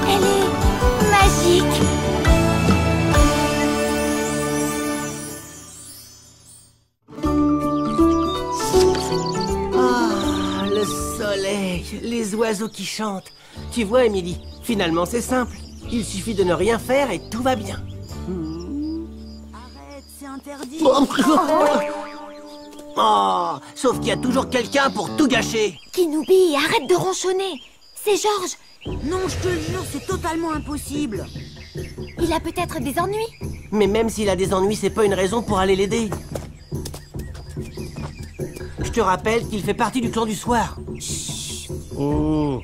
Elle est magique. Ah, le soleil, les oiseaux qui chantent. Tu vois, Émilie, finalement c'est simple. Il suffit de ne rien faire et tout va bien. Arrête, c'est interdit. Oh, sauf qu'il y a toujours quelqu'un pour tout gâcher. Kinoubi, arrête de ronchonner. C'est Georges. Non, je te jure, c'est totalement impossible. Il a peut-être des ennuis. Mais même s'il a des ennuis, c'est pas une raison pour aller l'aider. Je te rappelle qu'il fait partie du clan du soir. Oh.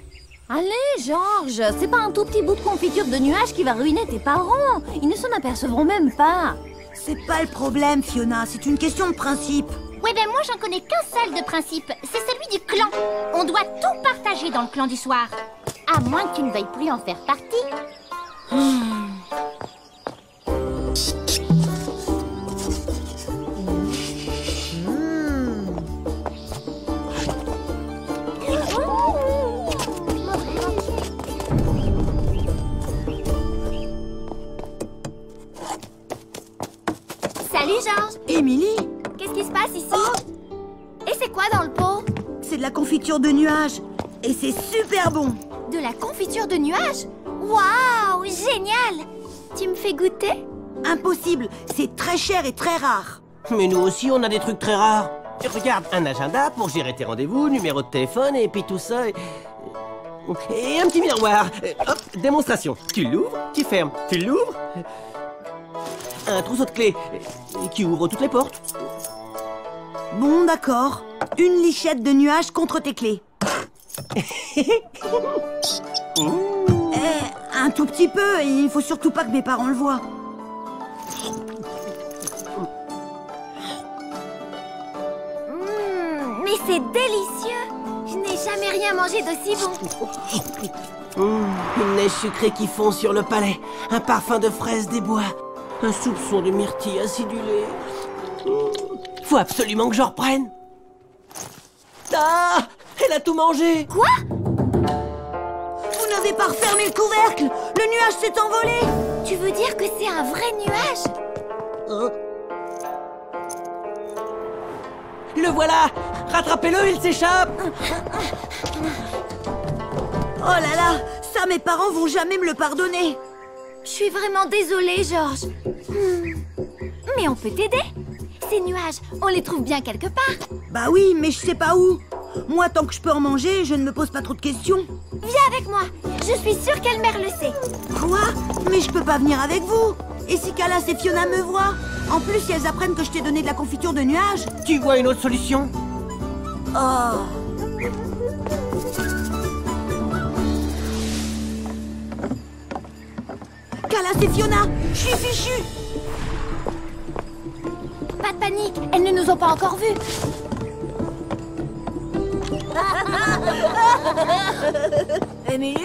Allez, Georges, c'est pas un tout petit bout de confiture de nuages qui va ruiner tes parents. Ils ne s'en apercevront même pas. C'est pas le problème, Fiona, c'est une question de principe. Ouais, ben moi j'en connais qu'un seul de principe, c'est celui du clan. On doit tout partager dans le clan du soir. À moins que tu ne veuilles plus en faire partie. Salut, Georges. Émilie, Qu'est-ce qui se passe ici? Et c'est quoi dans le pot? c'est de la confiture de nuages. Et c'est super bon. De la confiture de nuages? Waouh, génial! Tu me fais goûter? Impossible, c'est très cher et très rare. Mais nous aussi, on a des trucs très rares. Regarde, un agenda pour gérer tes rendez-vous, numéro de téléphone, et puis tout ça. Et un petit miroir. Hop, démonstration. Tu l'ouvres, tu fermes. Tu l'ouvres. Un trousseau de clés qui ouvre toutes les portes. Bon, d'accord. Une lichette de nuages contre tes clés. Un tout petit peu, et il faut surtout pas que mes parents le voient. Mais c'est délicieux! Je n'ai jamais rien mangé d'aussi bon. Une neige sucrée qui fond sur le palais. Un parfum de fraises des bois. Un soupçon de myrtille acidulée. Faut absolument que je reprenne. Ah! Elle a tout mangé! Quoi? Vous n'avez pas refermé le couvercle. Le nuage s'est envolé. Tu veux dire que c'est un vrai nuage? Le voilà! Rattrapez-le, il s'échappe! Oh là là, ça mes parents vont jamais me le pardonner. Je suis vraiment désolée, Georges. Mais on peut t'aider. Ces nuages, on les trouve bien quelque part. Bah oui, mais je sais pas où. Moi, tant que je peux en manger, je ne me pose pas trop de questions. Viens avec moi. Je suis sûre qu'Elmer le sait. Quoi? Mais je peux pas venir avec vous. Et si Calas et Fiona me voient? En plus, si elles apprennent que je t'ai donné de la confiture de nuages. Tu vois une autre solution? Oh. Calas et Fiona, je suis fichue. Pas de panique, elles ne nous ont pas encore vus. Émilie?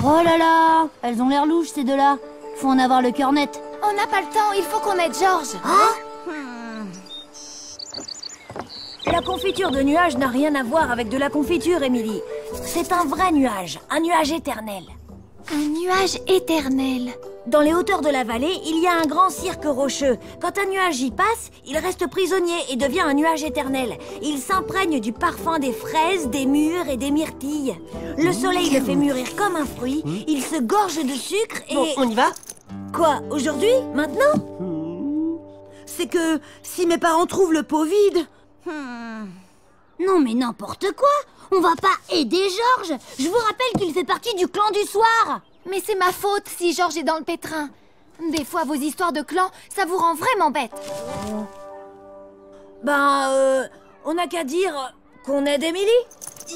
Oh là là, elles ont l'air louches ces deux-là. Faut en avoir le cœur net. On n'a pas le temps, il faut qu'on aide Georges. La confiture de nuages n'a rien à voir avec de la confiture, Émilie. C'est un vrai nuage, un nuage éternel. Un nuage éternel. Dans les hauteurs de la vallée, il y a un grand cirque rocheux. Quand un nuage y passe, il reste prisonnier et devient un nuage éternel. Il s'imprègne du parfum des fraises, des mûres et des myrtilles. Le soleil le fait mûrir comme un fruit, il se gorge de sucre et... Bon, on y va? Quoi, aujourd'hui? Maintenant? C'est que si mes parents trouvent le pot vide... Non mais n'importe quoi! On va pas aider Georges! Je vous rappelle qu'il fait partie du clan du soir! Mais c'est ma faute si Georges est dans le pétrin. Des fois, vos histoires de clan, ça vous rend vraiment bête. On n'a qu'à dire qu'on aide Émilie.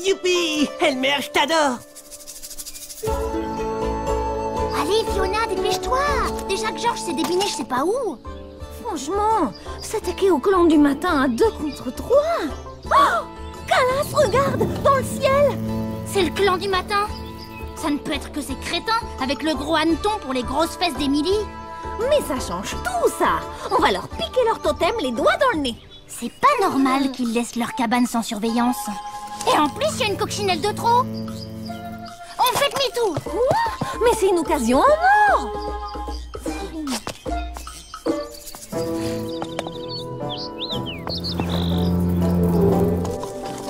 Youpi! Elmer, je t'adore! Allez, Fiona, dépêche-toi. Déjà que Georges s'est débiné, je sais pas où. Franchement, s'attaquer au clan du matin à 2 contre 3. Oh! Calas, regarde! Dans le ciel! C'est le clan du matin. Ça ne peut être que ces crétins avec le gros hanneton pour les grosses fesses d'Émilie. Mais ça change tout, ça. On va leur piquer leur totem les doigts dans le nez. C'est pas normal qu'ils laissent leur cabane sans surveillance. Et en plus, il y a une coccinelle de trop. On fait demi-tour. Quoi? Mais c'est une occasion en or.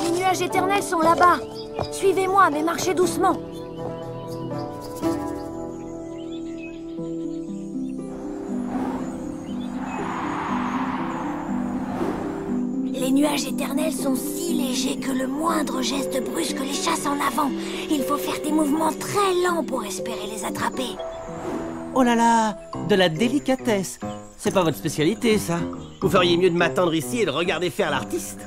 Les nuages éternels sont là-bas. Suivez-moi, mais marchez doucement. Les nuages éternels sont si légers que le moindre geste brusque les chasse en avant. Il faut faire des mouvements très lents pour espérer les attraper. Oh là là, de la délicatesse. C'est pas votre spécialité, ça. Vous feriez mieux de m'attendre ici et de regarder faire l'artiste.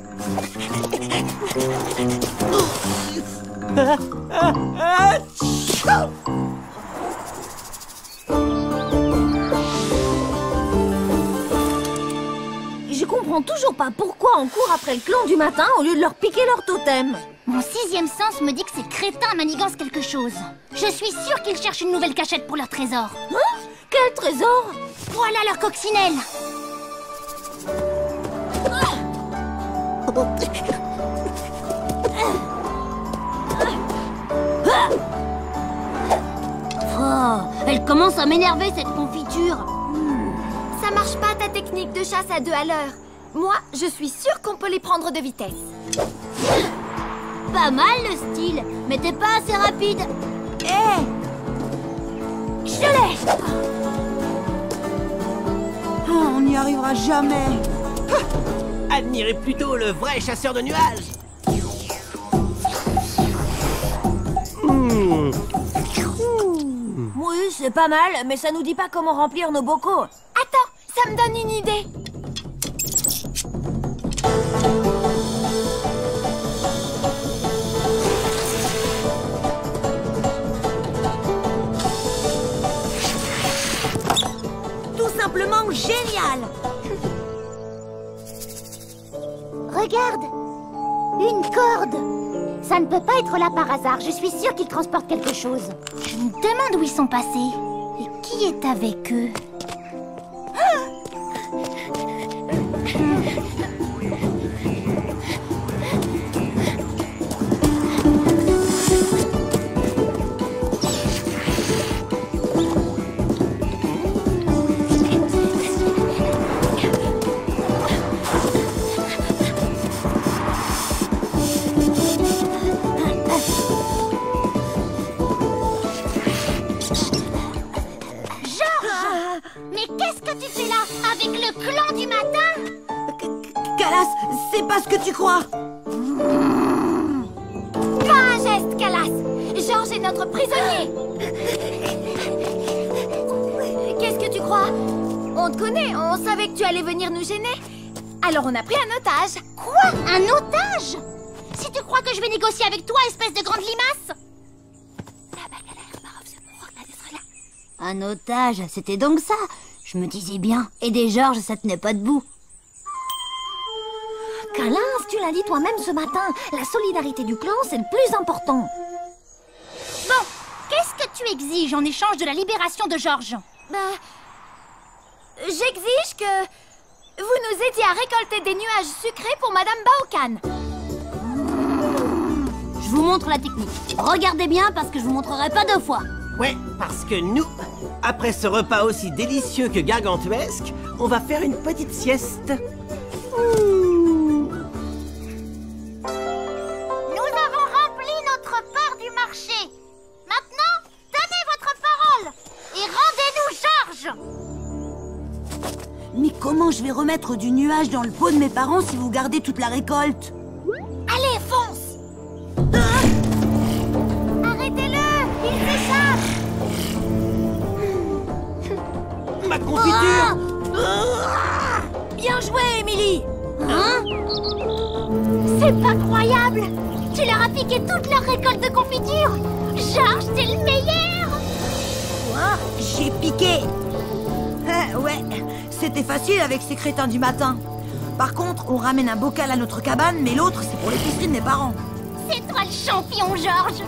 Je comprends toujours pas pourquoi on court après le clan du matin au lieu de leur piquer leur totem. Mon sixième sens me dit que ces crétins manigance quelque chose. Je suis sûre qu'ils cherchent une nouvelle cachette pour leur trésor. Hein? Quel trésor? Voilà leur coccinelle. Oh, elle commence à m'énerver cette confiture. Ça marche pas ta technique de chasse à 2 à l'heure. Moi, je suis sûre qu'on peut les prendre de vitesse. Pas mal le style, mais t'es pas assez rapide. Hé! Je l'ai! Oh, on n'y arrivera jamais. Admirez plutôt le vrai chasseur de nuages. Oui, c'est pas mal, mais ça nous dit pas comment remplir nos bocaux. Attends, ça me donne une idée. Tout simplement génial. Regarde, une corde. Ça ne peut pas être là par hasard. Je suis sûre qu'ils transportent quelque chose. Je me demande où ils sont passés. Et qui est avec eux? Mais qu'est-ce que tu fais là, avec le clan du matin? Calas, c'est pas ce que tu crois. Pas un geste, Calas. Georges est notre prisonnier. Qu'est-ce que tu crois? On te connaît, on savait que tu allais venir nous gêner. Alors on a pris un otage. Quoi? Un otage? Si tu crois que je vais négocier avec toi, espèce de grande limace? Un otage, c'était donc ça. Je me disais bien, aider Georges, ça tenait pas debout. Calins, tu l'as dit toi-même ce matin, la solidarité du clan, c'est le plus important. Bon, qu'est-ce que tu exiges en échange de la libération de Georges? J'exige que vous nous aidiez à récolter des nuages sucrés pour Madame Baokan. Je vous montre la technique. Regardez bien parce que je vous montrerai pas 2 fois. Ouais, parce que nous, après ce repas aussi délicieux que gargantuesque, on va faire une petite sieste. Nous avons rempli notre part du marché. Maintenant, donnez votre parole et rendez-nous Georges. Mais comment je vais remettre du nuage dans le pot de mes parents si vous gardez toute la récolte? Allez, fonce! Arrêtez-le! Il s'échappe! Ma confiture! Bien joué, Émilie. Hein? C'est pas croyable! Tu leur as piqué toute leur récolte de confiture! Georges, t'es le meilleur! Quoi? J'ai piqué. Ouais, c'était facile avec ces crétins du matin. Par contre, on ramène un bocal à notre cabane, mais l'autre, c'est pour l'épicerie de mes parents. C'est toi le champion, Georges!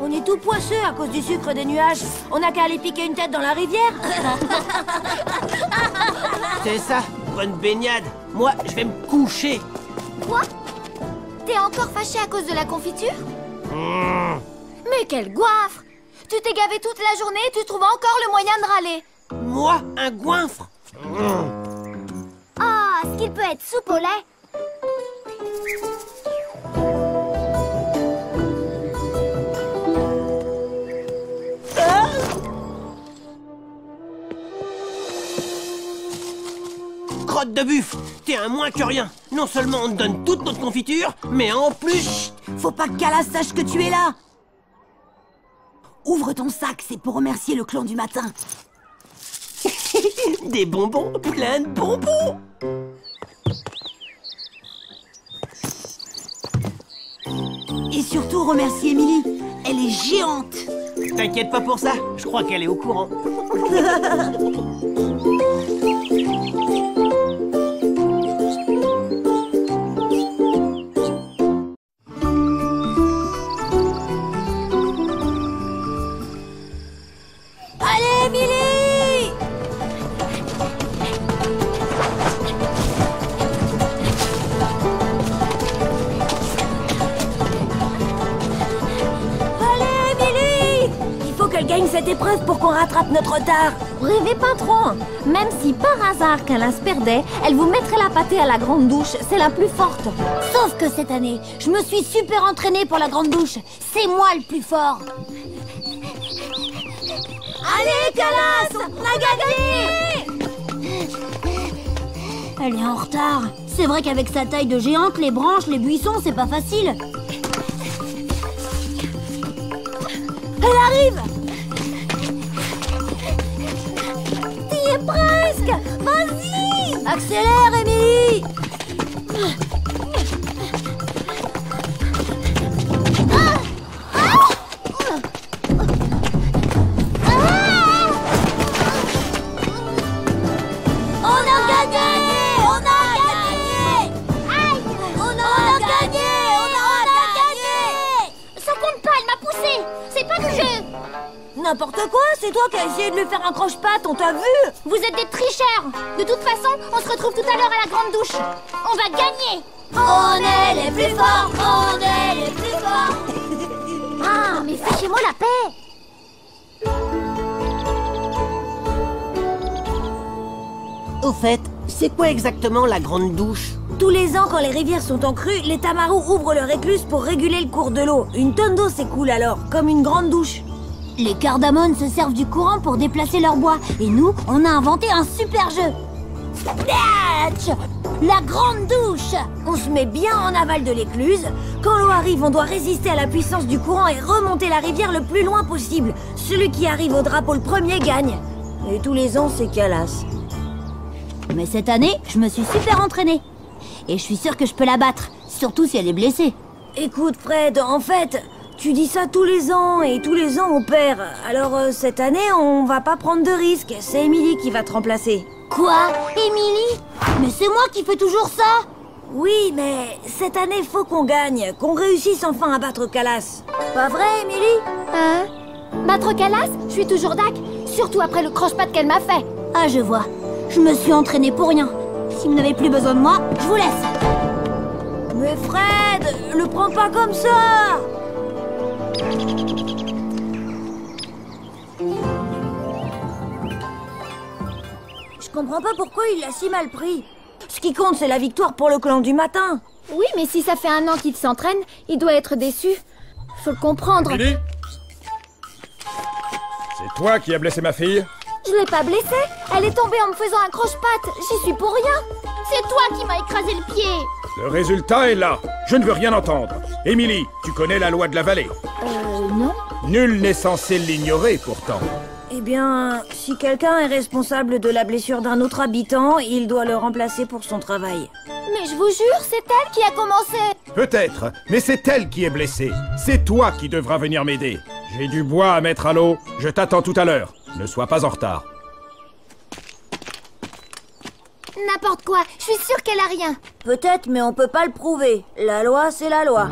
On On est tout poisseux à cause du sucre des nuages. On n'a qu'à aller piquer une tête dans la rivière. C'est ça, bonne baignade. Moi, je vais me coucher. Quoi? T'es encore fâché à cause de la confiture? Mais quel goinfre! Tu t'es gavé toute la journée et tu trouves encore le moyen de râler. Moi, un goinfre? Ah, est-ce qu'il peut être soupe au lait? Crotte de buffle, t'es un moins que rien. Non seulement on te donne toute notre confiture, mais en plus... Faut pas que Calas sache que tu es là. Ouvre ton sac, c'est pour remercier le clan du matin. Des bonbons, plein de bonbons. Et surtout remercier Émilie. Elle est géante. T'inquiète pas pour ça, je crois qu'elle est au courant. Allez, Émilie! Allez, Émilie! Il faut qu'elle gagne cette épreuve pour qu'on rattrape notre retard. Rêvez pas trop. Même si par hasard Calas perdait, elle vous mettrait la pâtée à la grande douche. C'est la plus forte. Sauf que cette année, je me suis super entraînée pour la grande douche. C'est moi le plus fort. Allez, Calas! On a gagné! Elle est en retard. C'est vrai qu'avec sa taille de géante, les branches, les buissons, c'est pas facile. Elle arrive! T'y es presque. Vas-y. Accélère, Émilie! N'importe quoi, c'est toi qui as essayé de lui faire un croche-patte, on t'a vu! Vous êtes des tricheurs. De toute façon, on se retrouve tout à l'heure à la grande douche. On va gagner. On est les plus forts! On est les plus forts! Ah, mais fichez-moi la paix. Au fait, c'est quoi exactement la grande douche? Tous les ans, quand les rivières sont en crue, les tamarous ouvrent leur écluse pour réguler le cours de l'eau. Une tonne d'eau s'écoule alors, comme une grande douche. Les cardamones se servent du courant pour déplacer leur bois. Et nous, on a inventé un super jeu. Splash! La grande douche. On se met bien en aval de l'écluse. Quand l'eau arrive, on doit résister à la puissance du courant et remonter la rivière le plus loin possible. Celui qui arrive au drapeau le premier gagne. Et tous les ans, c'est Calas. Mais cette année, je me suis super entraînée. Et je suis sûre que je peux la battre, surtout si elle est blessée. Écoute, Fred, en fait, tu dis ça tous les ans, et tous les ans on perd. Alors cette année, on va pas prendre de risques. C'est Émilie qui va te remplacer. Quoi? Émilie? Mais c'est moi qui fais toujours ça! Oui, mais cette année, faut qu'on gagne, qu'on réussisse enfin à battre Calas. Pas vrai, Émilie? Hein? Battre Calas? Je suis toujours dac, surtout après le croche-patte qu'elle m'a fait. Ah, je vois. Je me suis entraînée pour rien. Si vous n'avez plus besoin de moi, je vous laisse. Mais Fred, le prends pas comme ça! Je comprends pas pourquoi il l'a si mal pris. Ce qui compte, c'est la victoire pour le clan du matin. Oui, mais si ça fait un an qu'il s'entraîne, il doit être déçu. Faut le comprendre. Émilie? C'est toi qui as blessé ma fille? Je l'ai pas blessée. Elle est tombée en me faisant un croche-patte. J'y suis pour rien. C'est toi qui m'as écrasé le pied. Le résultat est là. Je ne veux rien entendre. Émilie, tu connais la loi de la vallée? Non. Nul n'est censé l'ignorer, pourtant. Eh bien, si quelqu'un est responsable de la blessure d'un autre habitant, il doit le remplacer pour son travail. Mais je vous jure, c'est elle qui a commencé. Peut-être, mais c'est elle qui est blessée. C'est toi qui devras venir m'aider. J'ai du bois à mettre à l'eau. Je t'attends tout à l'heure. Ne sois pas en retard. N'importe quoi. Je suis sûre qu'elle a rien. Peut-être, mais on peut pas le prouver. La loi, c'est la loi.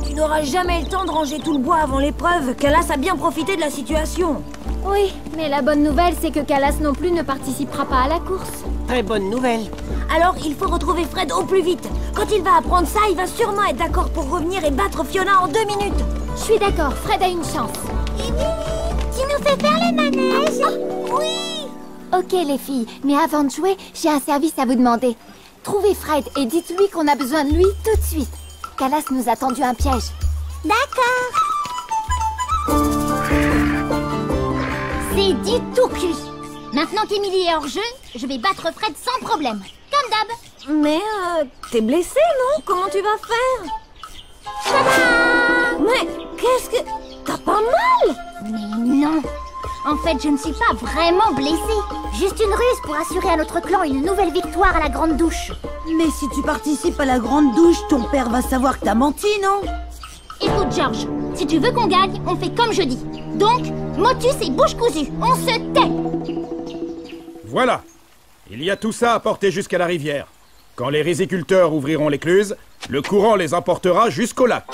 Tu n'aura jamais le temps de ranger tout le bois avant l'épreuve. Calas a bien profité de la situation. Oui, mais la bonne nouvelle, c'est que Calas non plus ne participera pas à la course. Très bonne nouvelle. Alors, il faut retrouver Fred au plus vite. Quand il va apprendre ça, il va sûrement être d'accord pour revenir et battre Fiona en 2 minutes. Je suis d'accord, Fred a une chance. Tu nous fais faire le manège? Oui! Ok les filles, mais avant de jouer, j'ai un service à vous demander. Trouvez Fred et dites-lui qu'on a besoin de lui tout de suite. Calas nous a tendu un piège. D'accord. C'est du tout cuit. Maintenant qu'Emily est hors jeu, je vais battre Fred sans problème. Comme d'hab. Mais t'es blessé, non? Comment tu vas faire? Tada! Mais qu'est-ce que... T'as pas mal? Mais non. En fait, je ne suis pas vraiment blessée. Juste une ruse pour assurer à notre clan une nouvelle victoire à la grande douche. Mais si tu participes à la grande douche, ton père va savoir que t'as menti, non? Écoute, George, si tu veux qu'on gagne, on fait comme je dis. Donc, motus et bouche cousue, on se tait. Voilà. Il y a tout ça à porter jusqu'à la rivière. Quand les riziculteurs ouvriront l'écluse, le courant les emportera jusqu'au lac.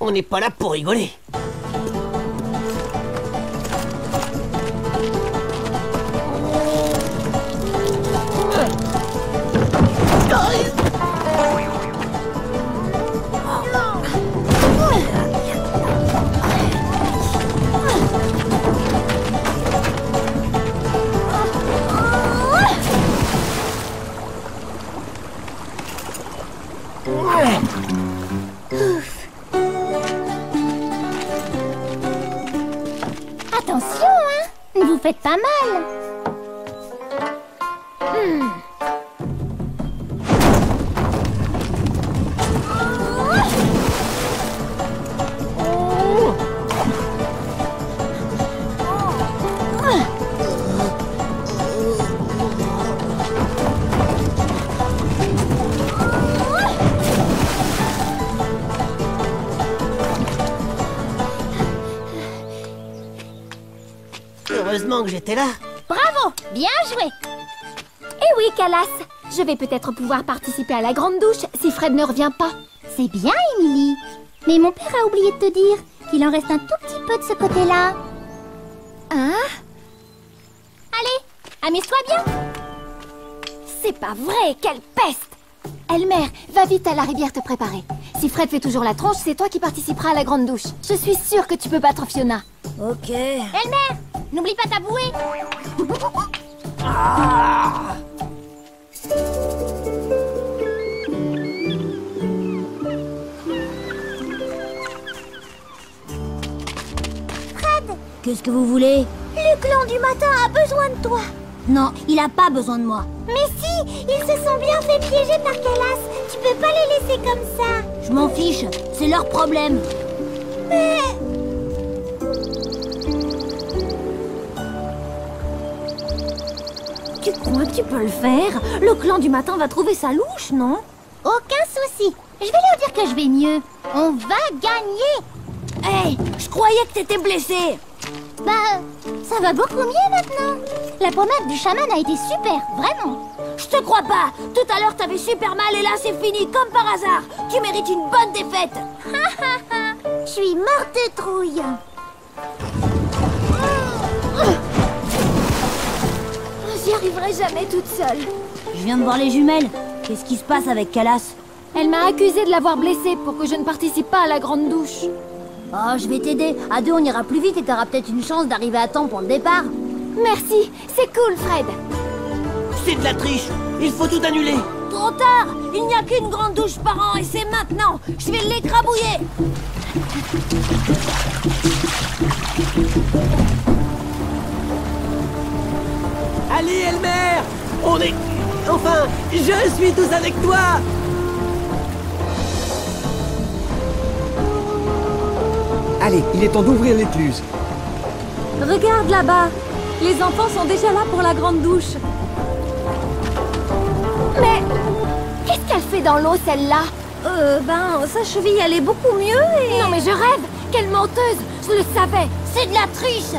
On n'est pas là pour rigoler. Attention, hein. Vous faites pas mal. Heureusement que j'étais là. Bravo, bien joué. Eh oui, Calas, je vais peut-être pouvoir participer à la grande douche si Fred ne revient pas. C'est bien, Emily. Mais mon père a oublié de te dire qu'il en reste un tout petit peu de ce côté-là. Hein? Allez, amuse-toi bien. C'est pas vrai, quelle peste! Elmer, va vite à la rivière te préparer. Si Fred fait toujours la tronche, c'est toi qui participeras à la grande douche. Je suis sûre que tu peux battre Fiona. Ok. Elmer, n'oublie pas ta bouée. Fred, Qu'est-ce que vous voulez? le clan du matin a besoin de toi. Non, il a pas besoin de moi. Mais si, ils se sont bien fait piéger par Calas. Tu peux pas les laisser comme ça. Je m'en fiche, c'est leur problème. Mais... Tu crois que tu peux le faire? Le clan du matin va trouver sa louche, non? Aucun souci. Je vais leur dire que je vais mieux. On va gagner. Hé, je croyais que t'étais blessé. Bah, ça va beaucoup mieux maintenant. La pommade du chaman a été super, vraiment. Je te crois pas. Tout à l'heure, t'avais super mal et là, c'est fini, comme par hasard. Tu mérites une bonne défaite. Je suis morte de trouille. J'y arriverai jamais toute seule. Je viens de voir les jumelles. Qu'est-ce qui se passe avec Calas? Elle m'a accusée de l'avoir blessée pour que je ne participe pas à la grande douche. Oh, je vais t'aider. À deux, on ira plus vite et t'auras peut-être une chance d'arriver à temps pour le départ. Merci, c'est cool, Fred. C'est de la triche. Il faut tout annuler. Trop tard. Il n'y a qu'une grande douche par an et c'est maintenant. Je vais l'écrabouiller. Allez, Elmer. On est... Enfin, je suis tous avec toi. Allez, il est temps d'ouvrir l'écluse. Regarde là-bas. Les enfants sont déjà là pour la grande douche. Mais qu'est-ce qu'elle fait dans l'eau, celle-là? Sa cheville allait beaucoup mieux et... Non mais je rêve. Quelle menteuse. Je le savais. C'est de la triche.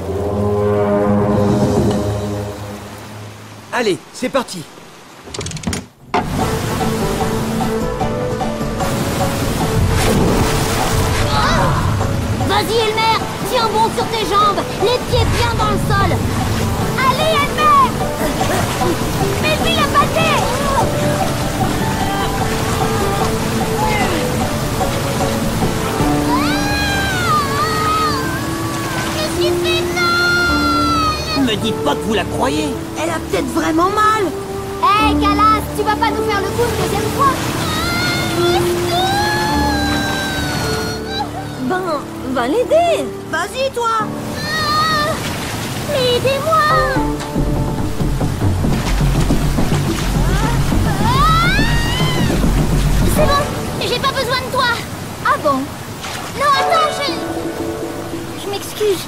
Allez, c'est parti. Vas-y, Elmer, tiens bon sur tes jambes, les pieds bien dans le sol. Allez, Elmer. Melville a batté. Qu'est-ce qu'il fait? Non. Me dites pas que vous la croyez. Elle a peut-être vraiment mal. Hé, Calas, tu vas pas nous faire le coup une deuxième fois? Ben, va l'aider. Vas-y, toi. Mais aidez-moi. C'est bon, j'ai pas besoin de toi. Ah bon? Non, attends, je m'excuse.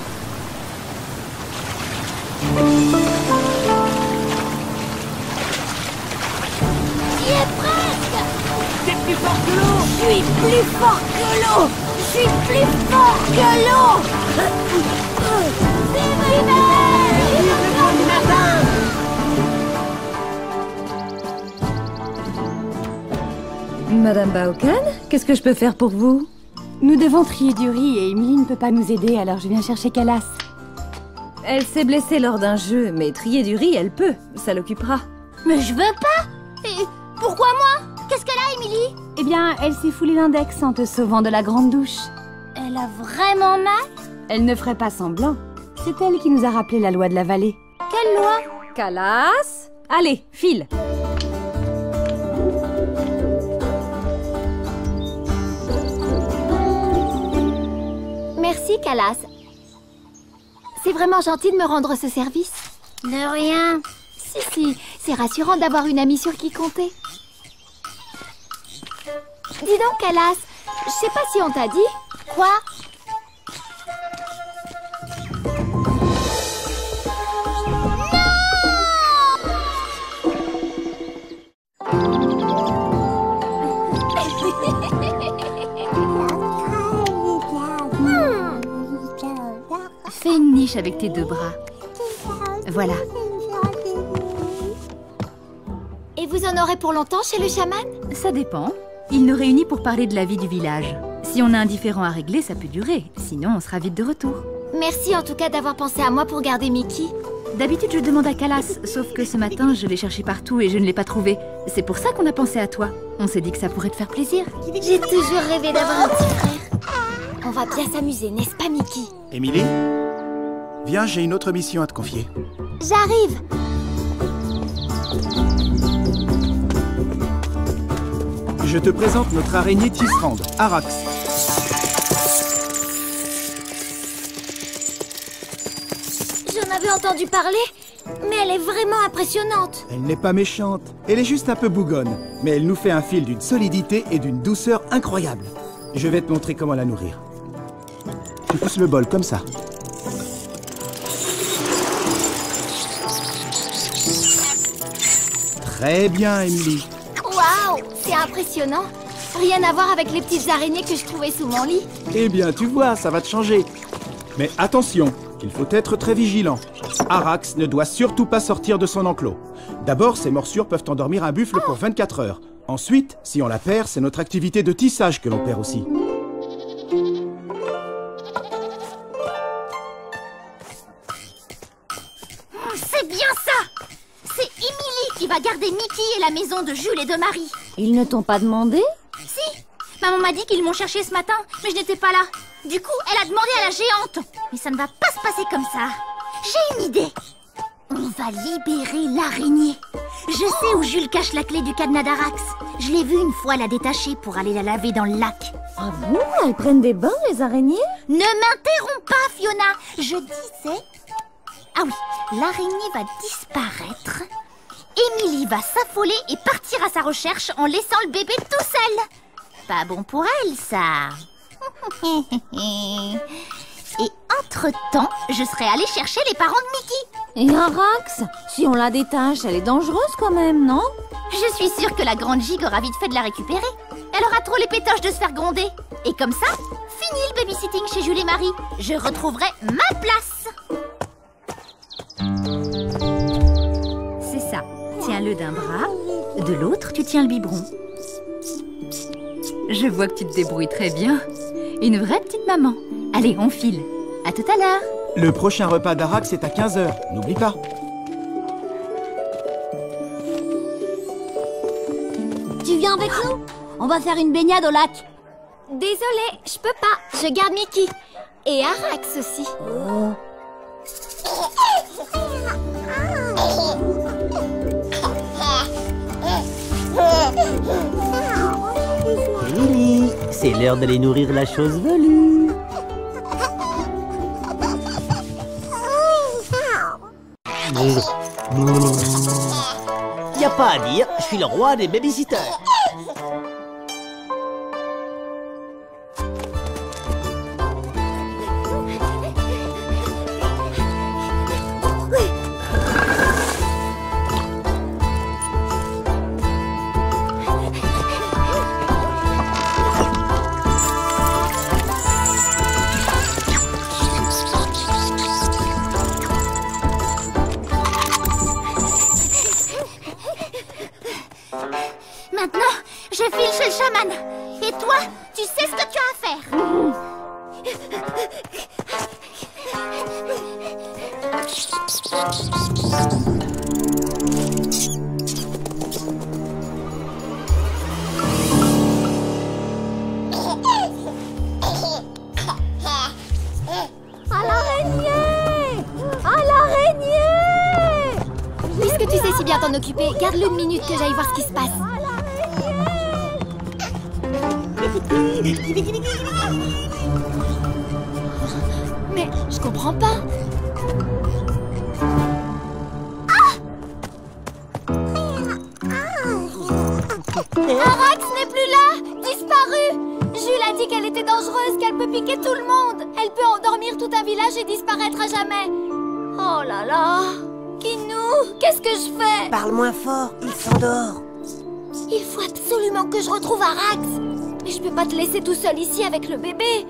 J'y ai presque. T'es plus fort que l'eau. Je suis plus fort que l'eau. Je suis plus fort que l'eau. Madame Baokan, qu'est-ce que je peux faire pour vous? Nous devons trier du riz et Emily ne peut pas nous aider, alors je viens chercher Calas. Elle s'est blessée lors d'un jeu, mais trier du riz, elle peut. Ça l'occupera. Mais je veux pas. Et pourquoi moi? Qu'est-ce qu'elle a, Emily? Eh bien, elle s'est foulé l'index en te sauvant de la grande douche. Elle a vraiment mal? Elle ne ferait pas semblant. C'est elle qui nous a rappelé la loi de la vallée. Quelle loi? Calas, allez, file. Merci, Calas. C'est vraiment gentil de me rendre ce service. De rien. Si, c'est rassurant d'avoir une amie sur qui compter. Dis donc, Calas, je sais pas si on t'a dit. Quoi? Fais une niche avec tes deux bras. Voilà. Et vous en aurez pour longtemps chez le chaman? Ça dépend. Il nous réunit pour parler de la vie du village. Si on a un différend à régler, ça peut durer. Sinon, on sera vite de retour. Merci en tout cas d'avoir pensé à moi pour garder Mickey. D'habitude, je demande à Calas, sauf que ce matin, je l'ai cherché partout et je ne l'ai pas trouvé. C'est pour ça qu'on a pensé à toi. On s'est dit que ça pourrait te faire plaisir. J'ai toujours rêvé d'avoir un petit frère. On va bien s'amuser, n'est-ce pas, Mickey? Emily, viens, j'ai une autre mission à te confier. J'arrive. Je te présente notre araignée tisserande, Arax. J'en avais entendu parler, mais elle est vraiment impressionnante. Elle n'est pas méchante, elle est juste un peu bougonne, mais elle nous fait un fil d'une solidité et d'une douceur incroyable. Je vais te montrer comment la nourrir. Tu pousses le bol comme ça. Très bien, Emily. Waouh, c'est impressionnant. Rien à voir avec les petites araignées que je trouvais sous mon lit. Eh bien, tu vois, ça va te changer. Mais attention, il faut être très vigilant. Arax ne doit surtout pas sortir de son enclos. D'abord, ses morsures peuvent endormir un buffle pour 24 heures. Ensuite, si on la perd, c'est notre activité de tissage que l'on perd aussi. C'est bien ça. C'est Emily qui va garder Mickey et la maison de Jules et de Marie. Ils ne t'ont pas demandé? Si, maman m'a dit qu'ils m'ont cherché ce matin, mais je n'étais pas là. Du coup, elle a demandé à la géante. Mais ça ne va pas se passer comme ça. J'ai une idée. On va libérer l'araignée. Je sais où Jules cache la clé du cadenas d'Arax. Je l'ai vue une fois la détacher pour aller la laver dans le lac. Ah bon? Elles prennent des bains, les araignées? Ne m'interromps pas, Fiona. Je disais... Ah oui, l'araignée va disparaître. Emily va s'affoler et partir à sa recherche en laissant le bébé tout seul. Pas bon pour elle, ça. Et entre-temps, je serai allée chercher les parents de Mickey. Et Arax? Si on la détache, elle est dangereuse quand même, non? Je suis sûre que la grande gigue aura vite fait de la récupérer. Elle aura trop les pétoches de se faire gronder. Et comme ça, fini le babysitting chez Jules et Marie. Je retrouverai ma place. C'est ça. Tiens-le d'un bras, de l'autre, tu tiens le biberon. Je vois que tu te débrouilles très bien. Une vraie petite maman. Allez, on file. À tout à l'heure. Le prochain repas d'Arax est à 15h, n'oublie pas. Tu viens avec nous? On va faire une baignade au lac. Désolée, je peux pas. Je garde Mickey. Et Arax aussi. Émilie, c'est l'heure d'aller nourrir la chose velue. Y a pas à dire, je suis le roi des babysitters. Maintenant, je file chez le chaman. Et toi, tu sais ce que tu as à faire. À l'araignée! À l'araignée! Puisque tu sais si bien t'en occuper, garde-le une minute que j'aille voir ce qui se passe. Mais je comprends pas. Arax n'est plus là! Disparue! Jules a dit qu'elle était dangereuse, qu'elle peut piquer tout le monde. Elle peut endormir tout un village et disparaître à jamais. Oh là là! Kinou, qu'est-ce que je fais? Parle moins fort, il s'endort. Il faut absolument que je retrouve Arax. Mais je peux pas te laisser tout seul ici avec le bébé.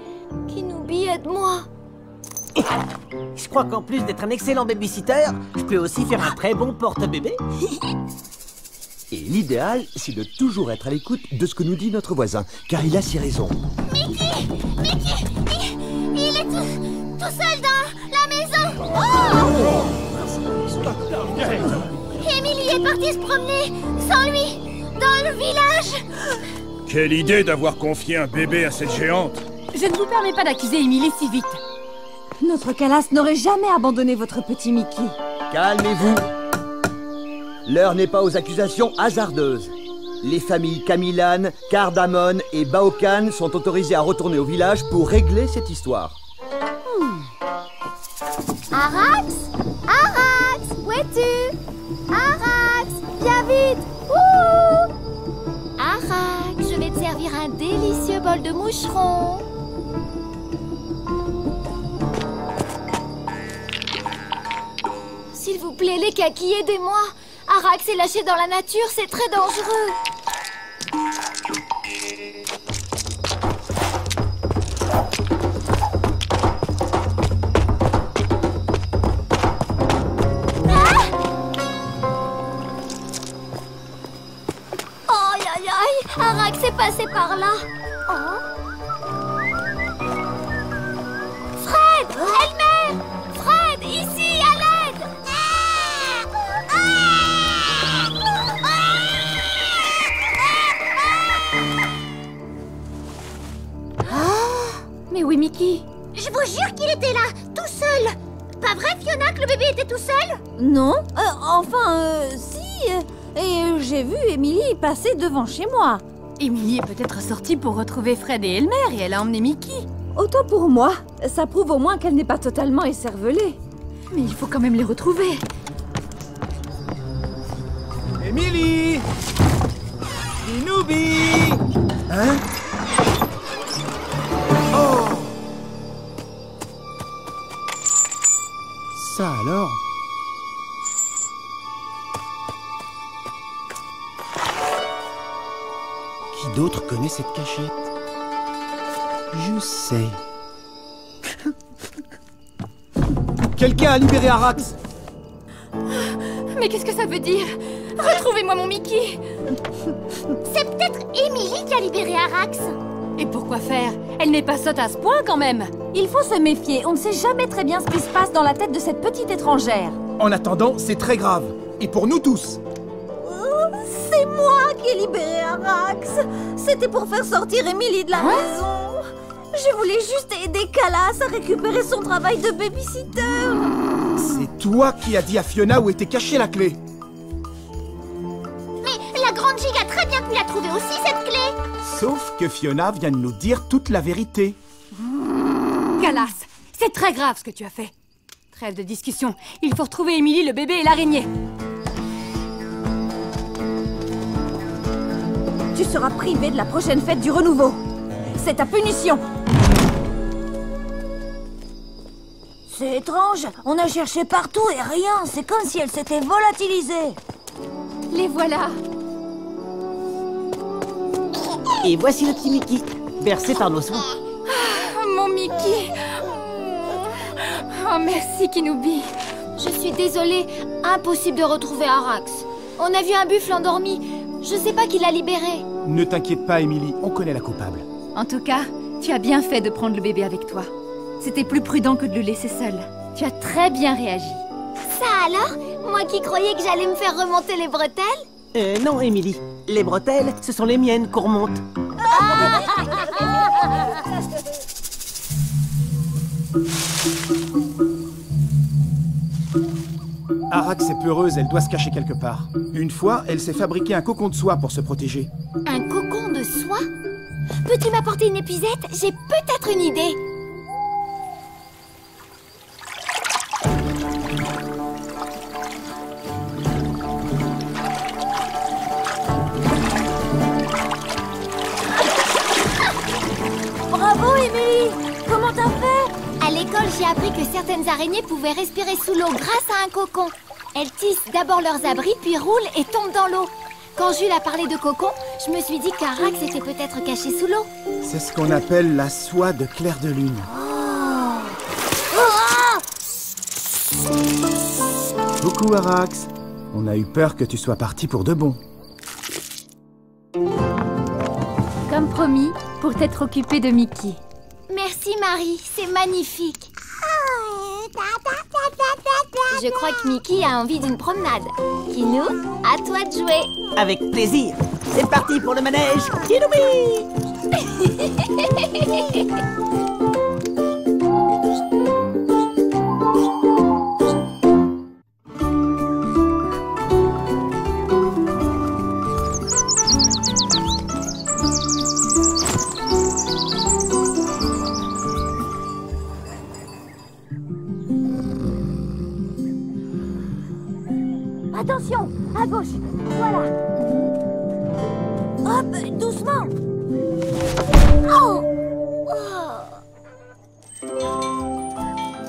Kinoubi, aide-moi. Je crois qu'en plus d'être un excellent babysitter, je peux aussi faire un très bon porte-bébé. Et l'idéal, c'est de toujours être à l'écoute de ce que nous dit notre voisin, car il a si raison. Mickey, il est tout seul dans la maison. Oh! Émilie est partie se promener sans lui dans le village. Quelle idée d'avoir confié un bébé à cette géante! Je ne vous permets pas d'accuser Émilie si vite. Notre Calas n'aurait jamais abandonné votre petit Mickey. Calmez-vous. L'heure n'est pas aux accusations hasardeuses. Les familles Camillan, Cardamone et Baokan sont autorisées à retourner au village pour régler cette histoire. Arax? Arax? Où es-tu? Arax? Viens vite! Ouh! Arax, je vais te servir un délicieux bol de moucheron. S'il vous plaît, les kakis, aidez-moi. Arax est lâché dans la nature, c'est très dangereux. Aïe, aïe, aïe, Arax est passé par là. Fred! Elmer! Fred, ici, à l'aide! Mais oui, Mickey. Je vous jure qu'il était là, tout seul. Pas vrai, Fiona, que le bébé était tout seul? Non, si. Et j'ai vu Émilie passer devant chez moi. Émilie est peut-être sortie pour retrouver Fred et Elmer et elle a emmené Mickey. Autant pour moi, ça prouve au moins qu'elle n'est pas totalement écervelée. Mais il faut quand même les retrouver. Émilie! Kinoubi! Hein? Oh! Ça alors? Qui d'autre connaît cette cachette? Je sais. Quelqu'un a libéré Arax! Mais qu'est-ce que ça veut dire? Retrouvez-moi mon Mickey! C'est peut-être Émilie qui a libéré Arax. Et pourquoi faire? Elle n'est pas sotte à ce point, quand même. Il faut se méfier, on ne sait jamais très bien ce qui se passe dans la tête de cette petite étrangère. En attendant, c'est très grave. Et pour nous tous. C'est moi qui ai libéré Arax. C'était pour faire sortir Emily de la maison. Je voulais juste aider Calas à récupérer son travail de babysitter. C'est toi qui as dit à Fiona où était cachée la clé. Mais la grande gigue a très bien pu la trouver aussi, cette clé. Sauf que Fiona vient de nous dire toute la vérité. Calas, c'est très grave ce que tu as fait. Trêve de discussion. Il faut retrouver Emily, le bébé et l'araignée. Tu seras privé de la prochaine fête du renouveau. C'est ta punition. C'est étrange. On a cherché partout et rien. C'est comme si elle s'était volatilisée. Les voilà. Et voici le petit Mickey, bercé par nos soins. Mon Mickey. Oh, merci, Kinoubi. Je suis désolée, impossible de retrouver Arax. On a vu un buffle endormi. Je sais pas qui l'a libéré. Ne t'inquiète pas, Emily, on connaît la coupable. En tout cas, tu as bien fait de prendre le bébé avec toi. C'était plus prudent que de le laisser seul. Tu as très bien réagi. Ça alors? Moi qui croyais que j'allais me faire remonter les bretelles? Non, Emily. Les bretelles, ce sont les miennes qu'on remonte. Arax est peureuse, elle doit se cacher quelque part. Une fois, elle s'est fabriqué un cocon de soie pour se protéger. Un cocon de soie? Peux-tu m'apporter une épuisette? J'ai peut-être une idée. Bravo, Emily. Comment t'as fait? À l'école, j'ai appris que certaines araignées pouvaient respirer sous l'eau grâce à un cocon. Elles tissent d'abord leurs abris, puis roulent et tombent dans l'eau. Quand Jules a parlé de cocon, je me suis dit qu'Arax était peut-être caché sous l'eau. C'est ce qu'on appelle la soie de clair de lune. Coucou Arax. On a eu peur que tu sois parti pour de bon. Comme promis, pour t'être occupée de Mickey. Merci Marie, c'est magnifique. Je crois que Mickey a envie d'une promenade. Kinou, à toi de jouer. Avec plaisir. C'est parti pour le manège. Kinoubi! Attention, à gauche. Voilà. Hop, doucement. Oh.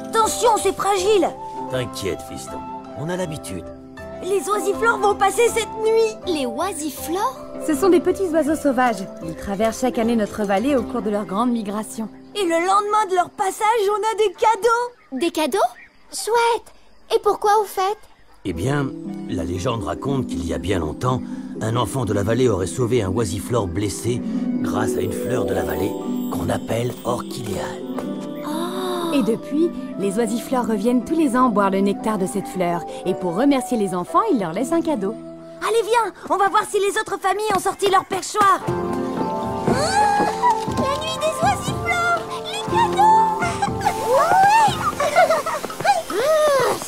Attention, c'est fragile. T'inquiète, fiston. On a l'habitude. Les oisiflores vont passer cette nuit. Les oisiflores? Ce sont des petits oiseaux sauvages. Ils traversent chaque année notre vallée au cours de leur grande migration. Et le lendemain de leur passage, on a des cadeaux. Des cadeaux? Chouette. Et pourquoi au fait? Eh bien, la légende raconte qu'il y a bien longtemps, un enfant de la vallée aurait sauvé un oisiflore blessé grâce à une fleur de la vallée qu'on appelle orchidéale. Et depuis, les oisiflores reviennent tous les ans boire le nectar de cette fleur. Et pour remercier les enfants, ils leur laissent un cadeau. Allez, viens, on va voir si les autres familles ont sorti leur perchoir. La nuit des oisiflores, les cadeaux.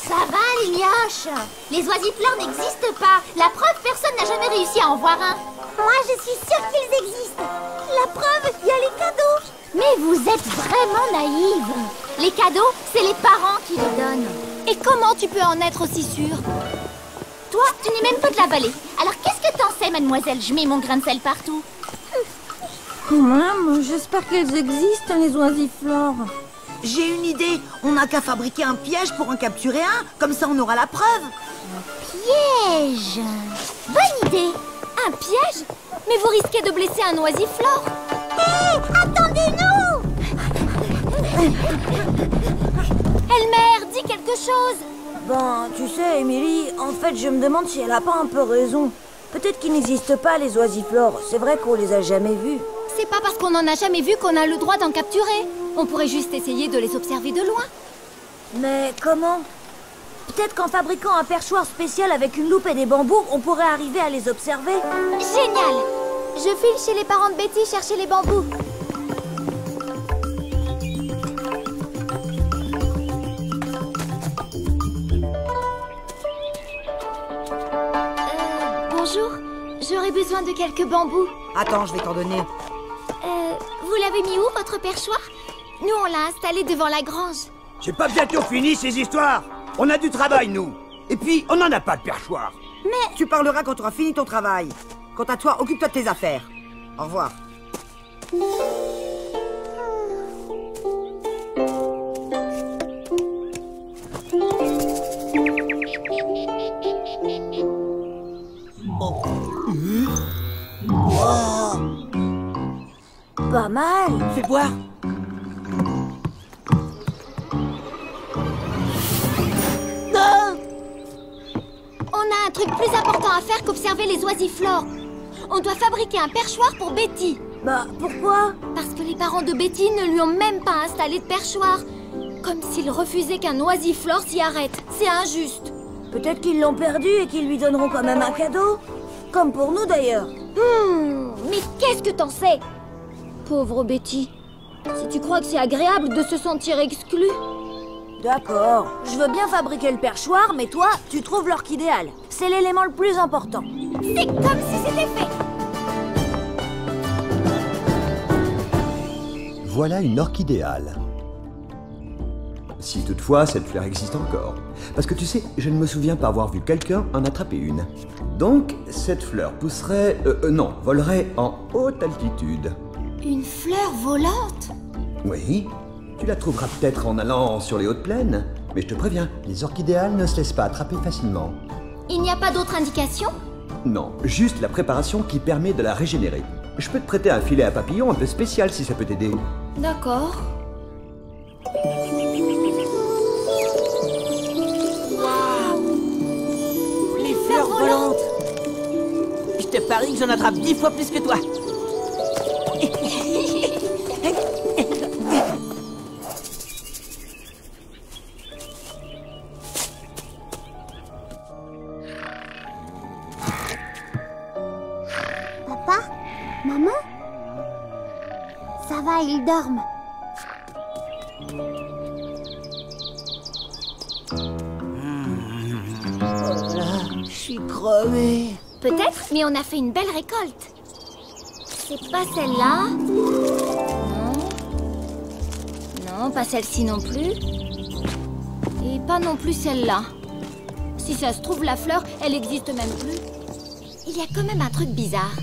Ça va, les mioches? Les oisiflores n'existent pas. La preuve, personne n'a jamais réussi à en voir un. Moi, je suis sûre qu'ils existent. La preuve, il y a les cadeaux. Mais vous êtes vraiment naïve. Les cadeaux, c'est les parents qui les donnent. Et comment tu peux en être aussi sûre? Toi, tu n'es même pas de la vallée. Alors qu'est-ce que t'en sais, mademoiselle? Je mets mon grain de sel partout. Maman, j'espère qu'elles existent, les oisiflores. J'ai une idée. On n'a qu'à fabriquer un piège pour en capturer un. Comme ça, on aura la preuve. Piège. Bonne idée. Un piège? Mais vous risquez de blesser un oisiflore. Hé, attendez-nous. Elmer, dis quelque chose. Ben, tu sais, Emily, en fait, je me demande si elle a pas un peu raison. Peut-être qu'il n'existe pas, les oisiflores. C'est vrai qu'on les a jamais vus. C'est pas parce qu'on n'en a jamais vu qu'on a le droit d'en capturer. On pourrait juste essayer de les observer de loin. Mais comment? Peut-être qu'en fabriquant un perchoir spécial avec une loupe et des bambous, on pourrait arriver à les observer. Génial! Je file chez les parents de Betty chercher les bambous. Bonjour, j'aurais besoin de quelques bambous. Attends, je vais t'en donner. Vous l'avez mis où, votre perchoir? Nous, on l'a installé devant la grange. C'est pas bientôt fini ces histoires. On a du travail, nous. Et puis, on n'en a pas de perchoir. Mais tu parleras quand tu auras fini ton travail. Quant à toi, occupe-toi de tes affaires. Au revoir. Pas mal. Fais voir. On a un truc plus important à faire qu'observer les oisiflores. On doit fabriquer un perchoir pour Betty. Bah, pourquoi? Parce que les parents de Betty ne lui ont même pas installé de perchoir. Comme s'ils refusaient qu'un oisiflore s'y arrête. C'est injuste. Peut-être qu'ils l'ont perdu et qu'ils lui donneront quand même un cadeau. Comme pour nous d'ailleurs. Mais qu'est-ce que t'en sais? Pauvre Betty. Si tu crois que c'est agréable de se sentir exclu. D'accord. Je veux bien fabriquer le perchoir, mais toi, tu trouves l'orchidéal. C'est l'élément le plus important. C'est comme si c'était fait. Voilà une orchidéale. Si toutefois cette fleur existe encore. Parce que tu sais, je ne me souviens pas avoir vu quelqu'un en attraper une. Donc, cette fleur pousserait... non, volerait en haute altitude. Une fleur volante? Oui, tu la trouveras peut-être en allant sur les hautes plaines. Mais je te préviens, les orchidéales ne se laissent pas attraper facilement. Il n'y a pas d'autre indication? Non, juste la préparation qui permet de la régénérer. Je peux te prêter un filet à papillon un peu spécial si ça peut t'aider. D'accord. Les fleurs volantes. Je te parie que j'en attrape 10 fois plus que toi. Papa? Maman? Ça va, ils dorment. Je suis crevé. Peut-être, mais on a fait une belle récolte. C'est pas celle-là. Non. Non, pas celle-ci non plus. Et pas non plus celle-là. Si ça se trouve, la fleur, elle existe même plus. Il y a quand même un truc bizarre.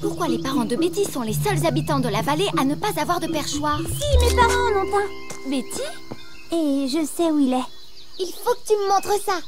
Pourquoi les parents de Betty sont les seuls habitants de la vallée à ne pas avoir de perchoir? Si, mes parents en ont un. Betty? Et je sais où il est. Il faut que tu me montres ça.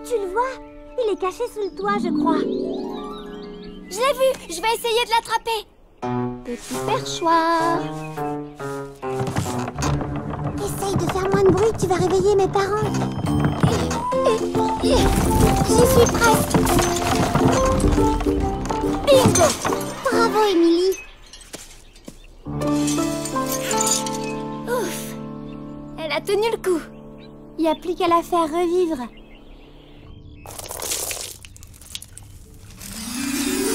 Tu le vois? Il est caché sous le toit, je crois. Je l'ai vu. Je vais essayer de l'attraper. Petit perchoir. Essaye de faire moins de bruit, tu vas réveiller mes parents. J'y suis presque. Bingo! Bravo, Émilie. Ouf! Elle a tenu le coup. Il n'y a plus qu'à la faire revivre.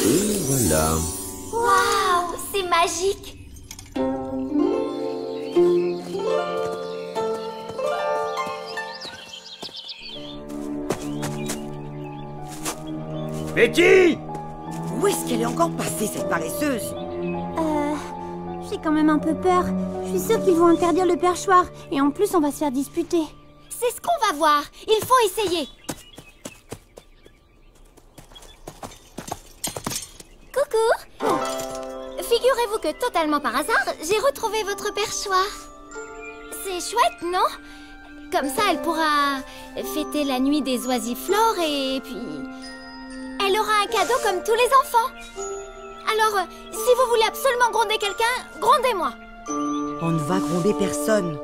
Et voilà. Waouh! C'est magique! Betty! Où est-ce qu'elle est encore passée, cette paresseuse? J'ai quand même un peu peur. Je suis sûre qu'ils vont interdire le perchoir. Et en plus, on va se faire disputer. C'est ce qu'on va voir. Il faut essayer. Coucou! Figurez-vous que totalement par hasard, j'ai retrouvé votre perchoir. C'est chouette, non? Comme ça, elle pourra fêter la nuit des oisiflores et puis... aura un cadeau comme tous les enfants. Alors, si vous voulez absolument gronder quelqu'un, grondez-moi. On ne va gronder personne.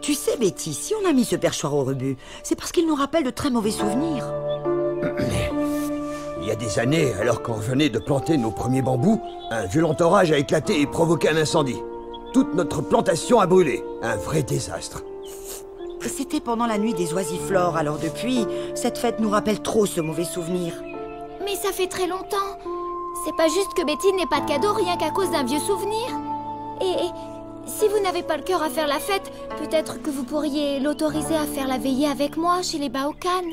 Tu sais, Betty, si on a mis ce perchoir au rebut, c'est parce qu'il nous rappelle de très mauvais souvenirs. Il y a des années, alors qu'on venait de planter nos premiers bambous, un violent orage a éclaté et provoqué un incendie. Toute notre plantation a brûlé. Un vrai désastre. C'était pendant la nuit des oisiflores, alors depuis, cette fête nous rappelle trop ce mauvais souvenir. Mais ça fait très longtemps. C'est pas juste que Betty n'ait pas de cadeau rien qu'à cause d'un vieux souvenir. Et si vous n'avez pas le cœur à faire la fête, peut-être que vous pourriez l'autoriser à faire la veillée avec moi chez les Baokan.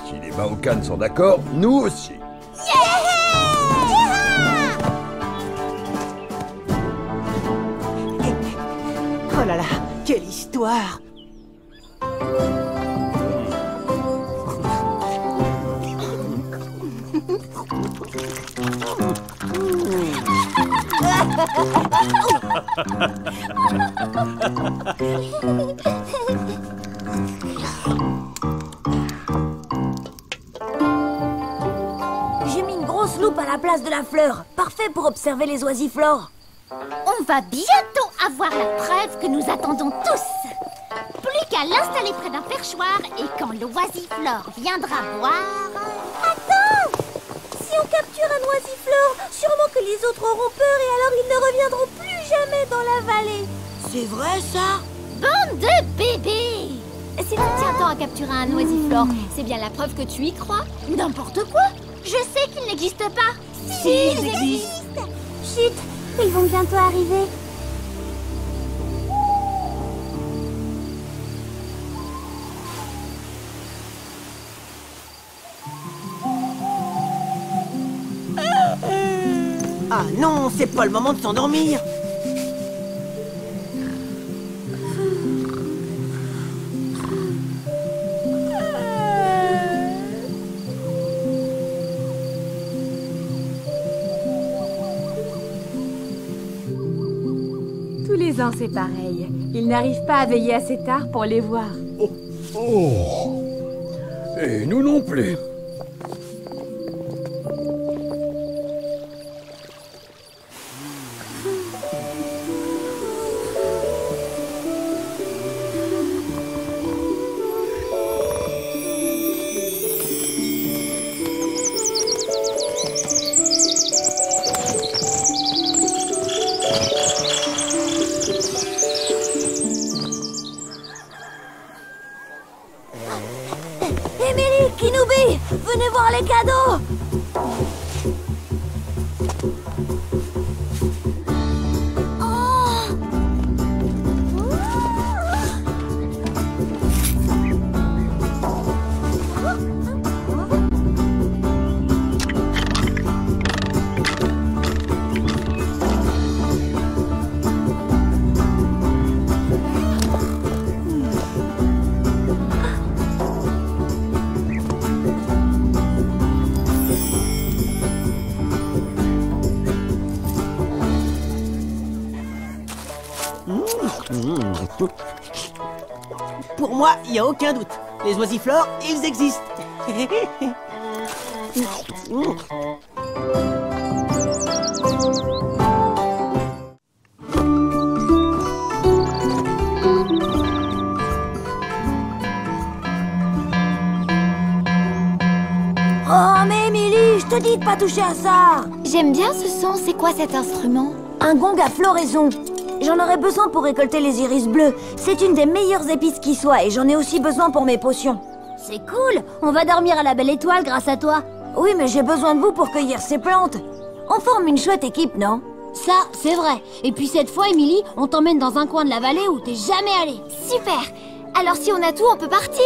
Si les Baokan sont d'accord, nous aussi. Oh là là, quelle histoire! J'ai mis une grosse loupe à la place de la fleur. Parfait pour observer les oisiflores. On va bientôt avoir la preuve que nous attendons tous. Plus qu'à l'installer près d'un perchoir et quand l'oisiflore viendra boire... Attends! Si on capture un oisiflore, sûrement que les autres auront peur et alors ils ne reviendront plus jamais dans la vallée. C'est vrai, ça? Bande de bébés! Si tu tiens tant à capturer un oisiflore, c'est bien la preuve que tu y crois? N'importe quoi! Je sais qu'il n'existe pas! Si, ils existent! Chut! Ils vont bientôt arriver. Ah non, c'est pas le moment de s'endormir. Tous les ans, c'est pareil. Ils n'arrivent pas à veiller assez tard pour les voir. Oh. Et nous non plus. Emily, Kinoubi, venez voir les cadeaux! Pour moi, il n'y a aucun doute. Les oisiflores, ils existent. Oh, mais Emily, je te dis de pas toucher à ça! J'aime bien ce son, c'est quoi cet instrument? Un gong à floraison. J'en aurais besoin pour récolter les iris bleus. C'est une des meilleures épices qui soit et j'en ai aussi besoin pour mes potions. C'est cool! On va dormir à la belle étoile grâce à toi. Oui, mais j'ai besoin de vous pour cueillir ces plantes. On forme une chouette équipe, non? Ça, c'est vrai. Et puis cette fois, Emily, on t'emmène dans un coin de la vallée où t'es jamais allée. Super! Alors si on a tout, on peut partir?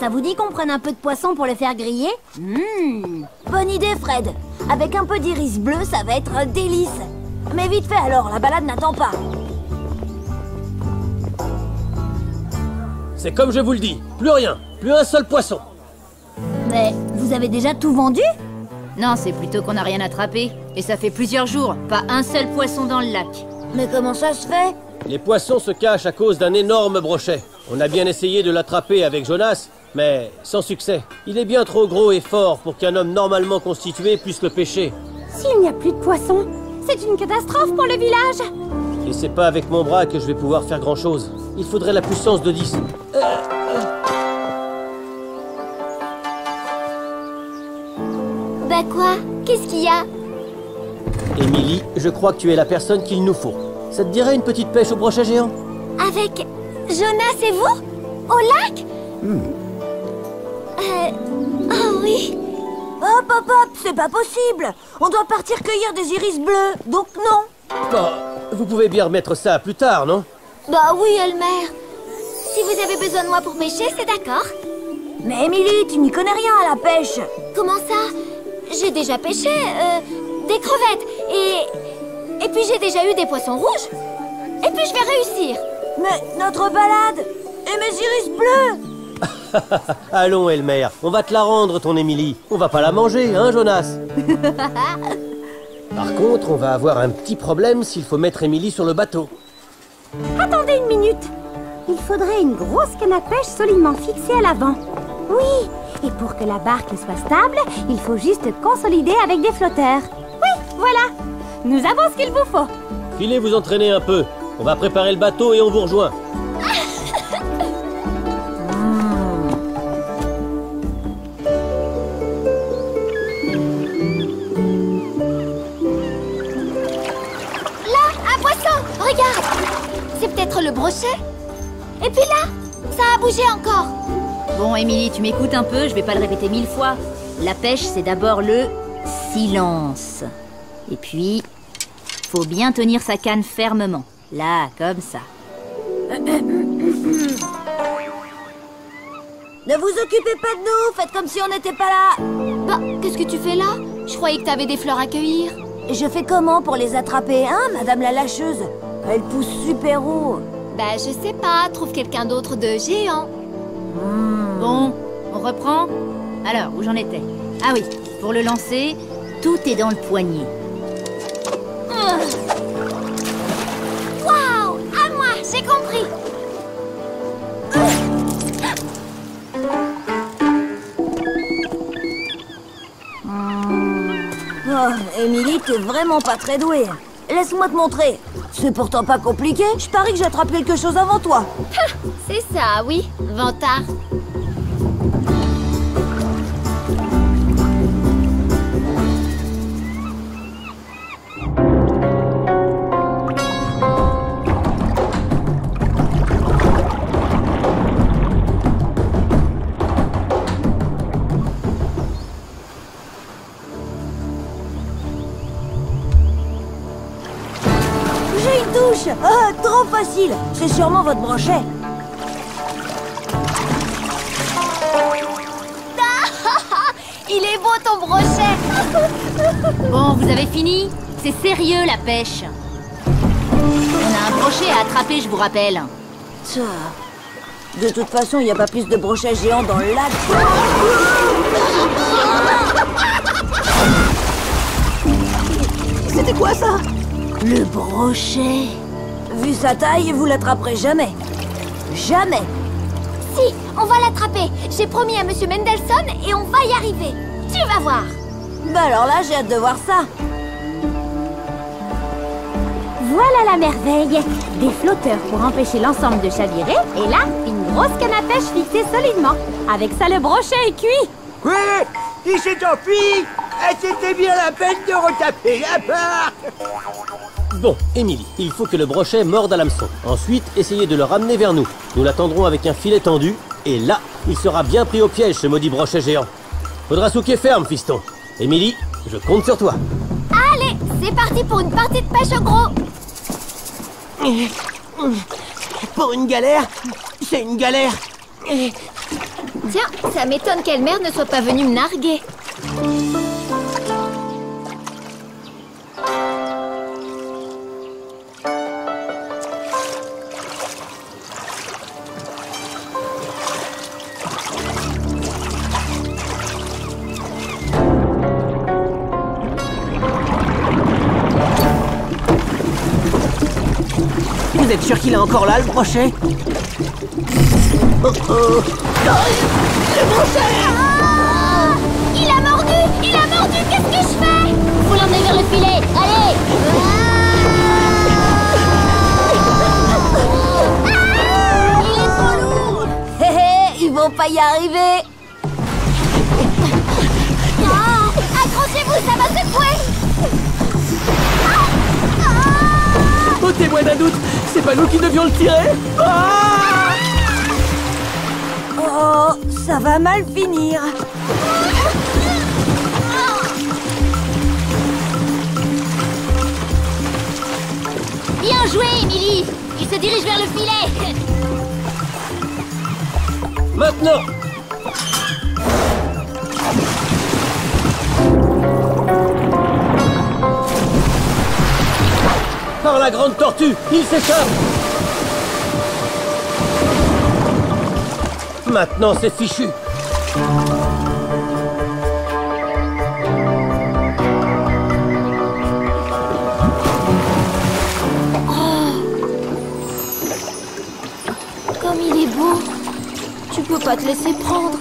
Ça vous dit qu'on prenne un peu de poisson pour le faire griller? Bonne idée, Fred. Avec un peu d'iris bleu, ça va être un délice. Mais vite fait alors, la balade n'attend pas. C'est comme je vous le dis, plus rien, plus un seul poisson. Mais vous avez déjà tout vendu? Non, c'est plutôt qu'on n'a rien attrapé. Et ça fait plusieurs jours, pas un seul poisson dans le lac. Mais comment ça se fait? Les poissons se cachent à cause d'un énorme brochet. On a bien essayé de l'attraper avec Jonas, mais sans succès. Il est bien trop gros et fort pour qu'un homme normalement constitué puisse le pêcher. S'il n'y a plus de poissons, c'est une catastrophe pour le village. Et c'est pas avec mon bras que je vais pouvoir faire grand-chose. Il faudrait la puissance de 10. Bah quoi? Qu'est-ce qu'il y a? Émilie, je crois que tu es la personne qu'il nous faut. Ça te dirait une petite pêche au brochet géant? Avec Jonas et vous? Au lac? Oh oui. Hop, hop, hop, c'est pas possible. On doit partir cueillir des iris bleus, donc non. Bah, vous pouvez bien remettre ça plus tard, non? Bah oui, Elmer. Si vous avez besoin de moi pour pêcher, c'est d'accord. Mais Émilie, tu n'y connais rien à la pêche. Comment ça? J'ai déjà pêché, des crevettes, et puis j'ai déjà eu des poissons rouges. Et puis je vais réussir. Mais notre balade et mes iris bleus. Allons, Elmer, on va te la rendre, ton Émilie. On va pas la manger, hein, Jonas? Par contre, on va avoir un petit problème s'il faut mettre Émilie sur le bateau. Attendez une minute. Il faudrait une grosse canne à pêche solidement fixée à l'avant. Oui, et pour que la barque soit stable, il faut juste consolider avec des flotteurs. Oui, voilà. Nous avons ce qu'il vous faut. Filez vous entraîner un peu. On va préparer le bateau et on vous rejoint. Là, un poisson. Regarde. C'est peut-être le brochet. Et puis là, ça a bougé encore. Bon, Émilie, tu m'écoutes un peu, je vais pas le répéter 1000 fois. La pêche, c'est d'abord le silence. Et puis, faut bien tenir sa canne fermement. Là, comme ça. Ne vous occupez pas de nous, faites comme si on n'était pas là. Bah, qu'est-ce que tu fais là? Je croyais que t'avais des fleurs à cueillir. Je fais comment pour les attraper, hein, madame la lâcheuse? Elle pousse super haut. Bah, je sais pas, trouve quelqu'un d'autre de géant. Bon, on reprend? Alors, où j'en étais? Ah oui, pour le lancer, tout est dans le poignet. Waouh! À moi, j'ai compris. Oh, Émilie, t'es vraiment pas très douée. Laisse-moi te montrer. C'est pourtant pas compliqué. Je parie que j'attrape quelque chose avant toi. C'est ça, oui. Vantard. J'ai une touche. Ah, trop facile. C'est sûrement votre brochet. Il est beau ton brochet. Bon, vous avez fini? C'est sérieux, la pêche. On a un brochet à attraper, je vous rappelle. Ça. De toute façon, il n'y a pas plus de brochets géants dans le lac. C'était quoi ça? Le brochet. Vu sa taille, vous l'attraperez jamais. Jamais. Si, on va l'attraper. J'ai promis à Monsieur Mendelssohn et on va y arriver. Tu vas voir. Bah alors là, j'ai hâte de voir ça. Voilà la merveille. Des flotteurs pour empêcher l'ensemble de chavirer. Et là, une grosse canne à pêche fixée solidement. Avec ça, le brochet est cuit. Ouais, il s'est enfui. C'était bien la peine de retaper la barque. Bon, Émilie, il faut que le brochet morde à l'hameçon. Ensuite, essayez de le ramener vers nous. Nous l'attendrons avec un filet tendu. Et là, il sera bien pris au piège, ce maudit brochet géant. Faudra souquer ferme, fiston. Émilie, je compte sur toi. Allez, c'est parti pour une partie de pêche au gros. Pour une galère, c'est une galère. Tiens, ça m'étonne qu'Elmer ne soit pas venu me narguer. êtes sûr qu'il est encore là, le brochet? Oh oh. Le brochet! Il a mordu! Il a mordu! Qu'est-ce que je fais? Faut l'emmener vers le filet. Allez! Il est trop lourd! Hé hé, ils vont pas y arriver. Accrochez-vous, ça va secouer! Au témoin d'un doute, c'est pas nous qui devions le tirer? Oh, ça va mal finir. Bien joué, Emily. Il se dirige vers le filet. Maintenant! Par la grande tortue, il s'échappe! Maintenant, c'est fichu! Comme il est beau. Tu peux pas te laisser prendre.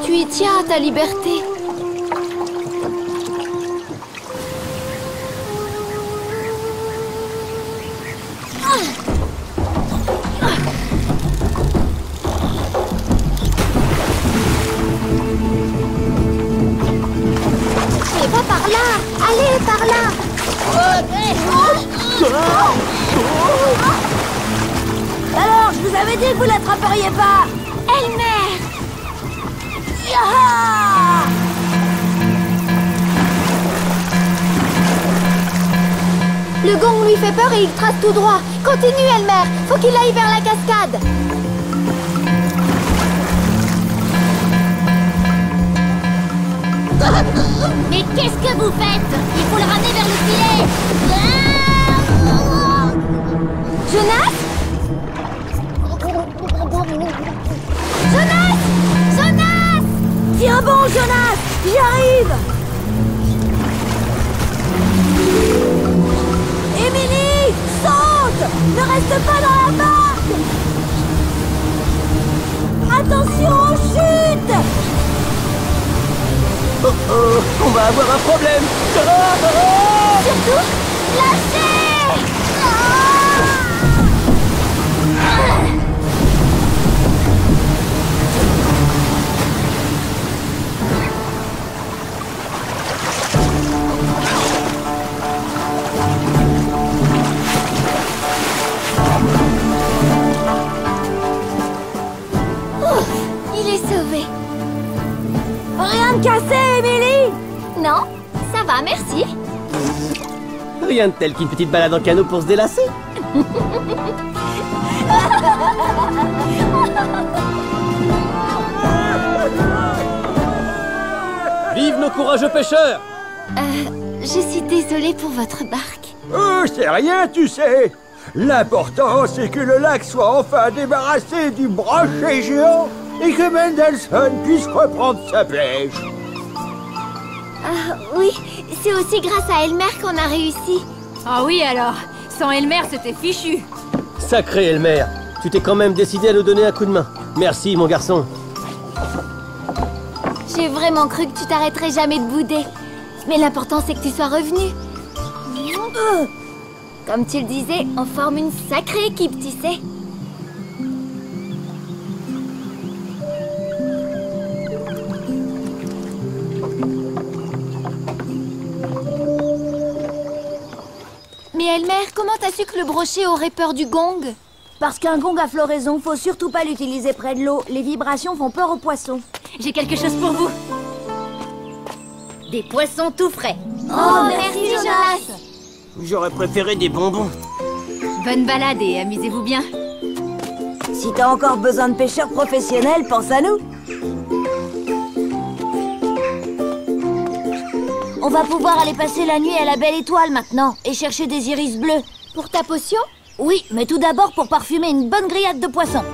Tu y tiens à ta liberté. Mais va par là. Allez, par là. Alors, je vous avais dit que vous l'attraperiez pas. Elmer! Yaha! Le gong lui fait peur et il trace tout droit. Continue, Elmer. Faut qu'il aille vers la cascade. Mais qu'est-ce que vous faites? Il faut le ramener vers le filet. Jonas? Jonas! Jonas! Tiens bon, Jonas! J'y arrive! Émilie! Saute! Ne reste pas dans la barque! Attention aux chutes! Oh oh, on va avoir un problème! Surtout, lâchez! Ouf, il est sauvé. Rien de cassé, Émilie! Non, ça va, merci. Rien de tel qu'une petite balade en canot pour se délasser. Vive nos courageux pêcheurs! Je suis désolée pour votre barque. Oh, c'est rien, tu sais. L'important, c'est que le lac soit enfin débarrassé du brochet géant et que Mendelssohn puisse reprendre sa pêche. Ah oui, c'est aussi grâce à Elmer qu'on a réussi. Ah oui alors, sans Elmer c'était fichu. Sacré Elmer, tu t'es quand même décidé à nous donner un coup de main. Merci mon garçon. J'ai vraiment cru que tu t'arrêterais jamais de bouder. Mais l'important c'est que tu sois revenu. Comme tu le disais, on forme une sacrée équipe, tu sais. Mais Elmer, comment t'as su que le brochet aurait peur du gong? Parce qu'un gong à floraison, faut surtout pas l'utiliser près de l'eau. Les vibrations font peur aux poissons. J'ai quelque chose pour vous. Des poissons tout frais. Oh, merci Jonas. J'aurais préféré des bonbons. Bonne balade et amusez-vous bien. Si t'as encore besoin de pêcheurs professionnels, pense à nous. On va pouvoir aller passer la nuit à la Belle Étoile maintenant et chercher des iris bleus. Pour ta potion? Oui, mais tout d'abord pour parfumer une bonne grillade de poissons.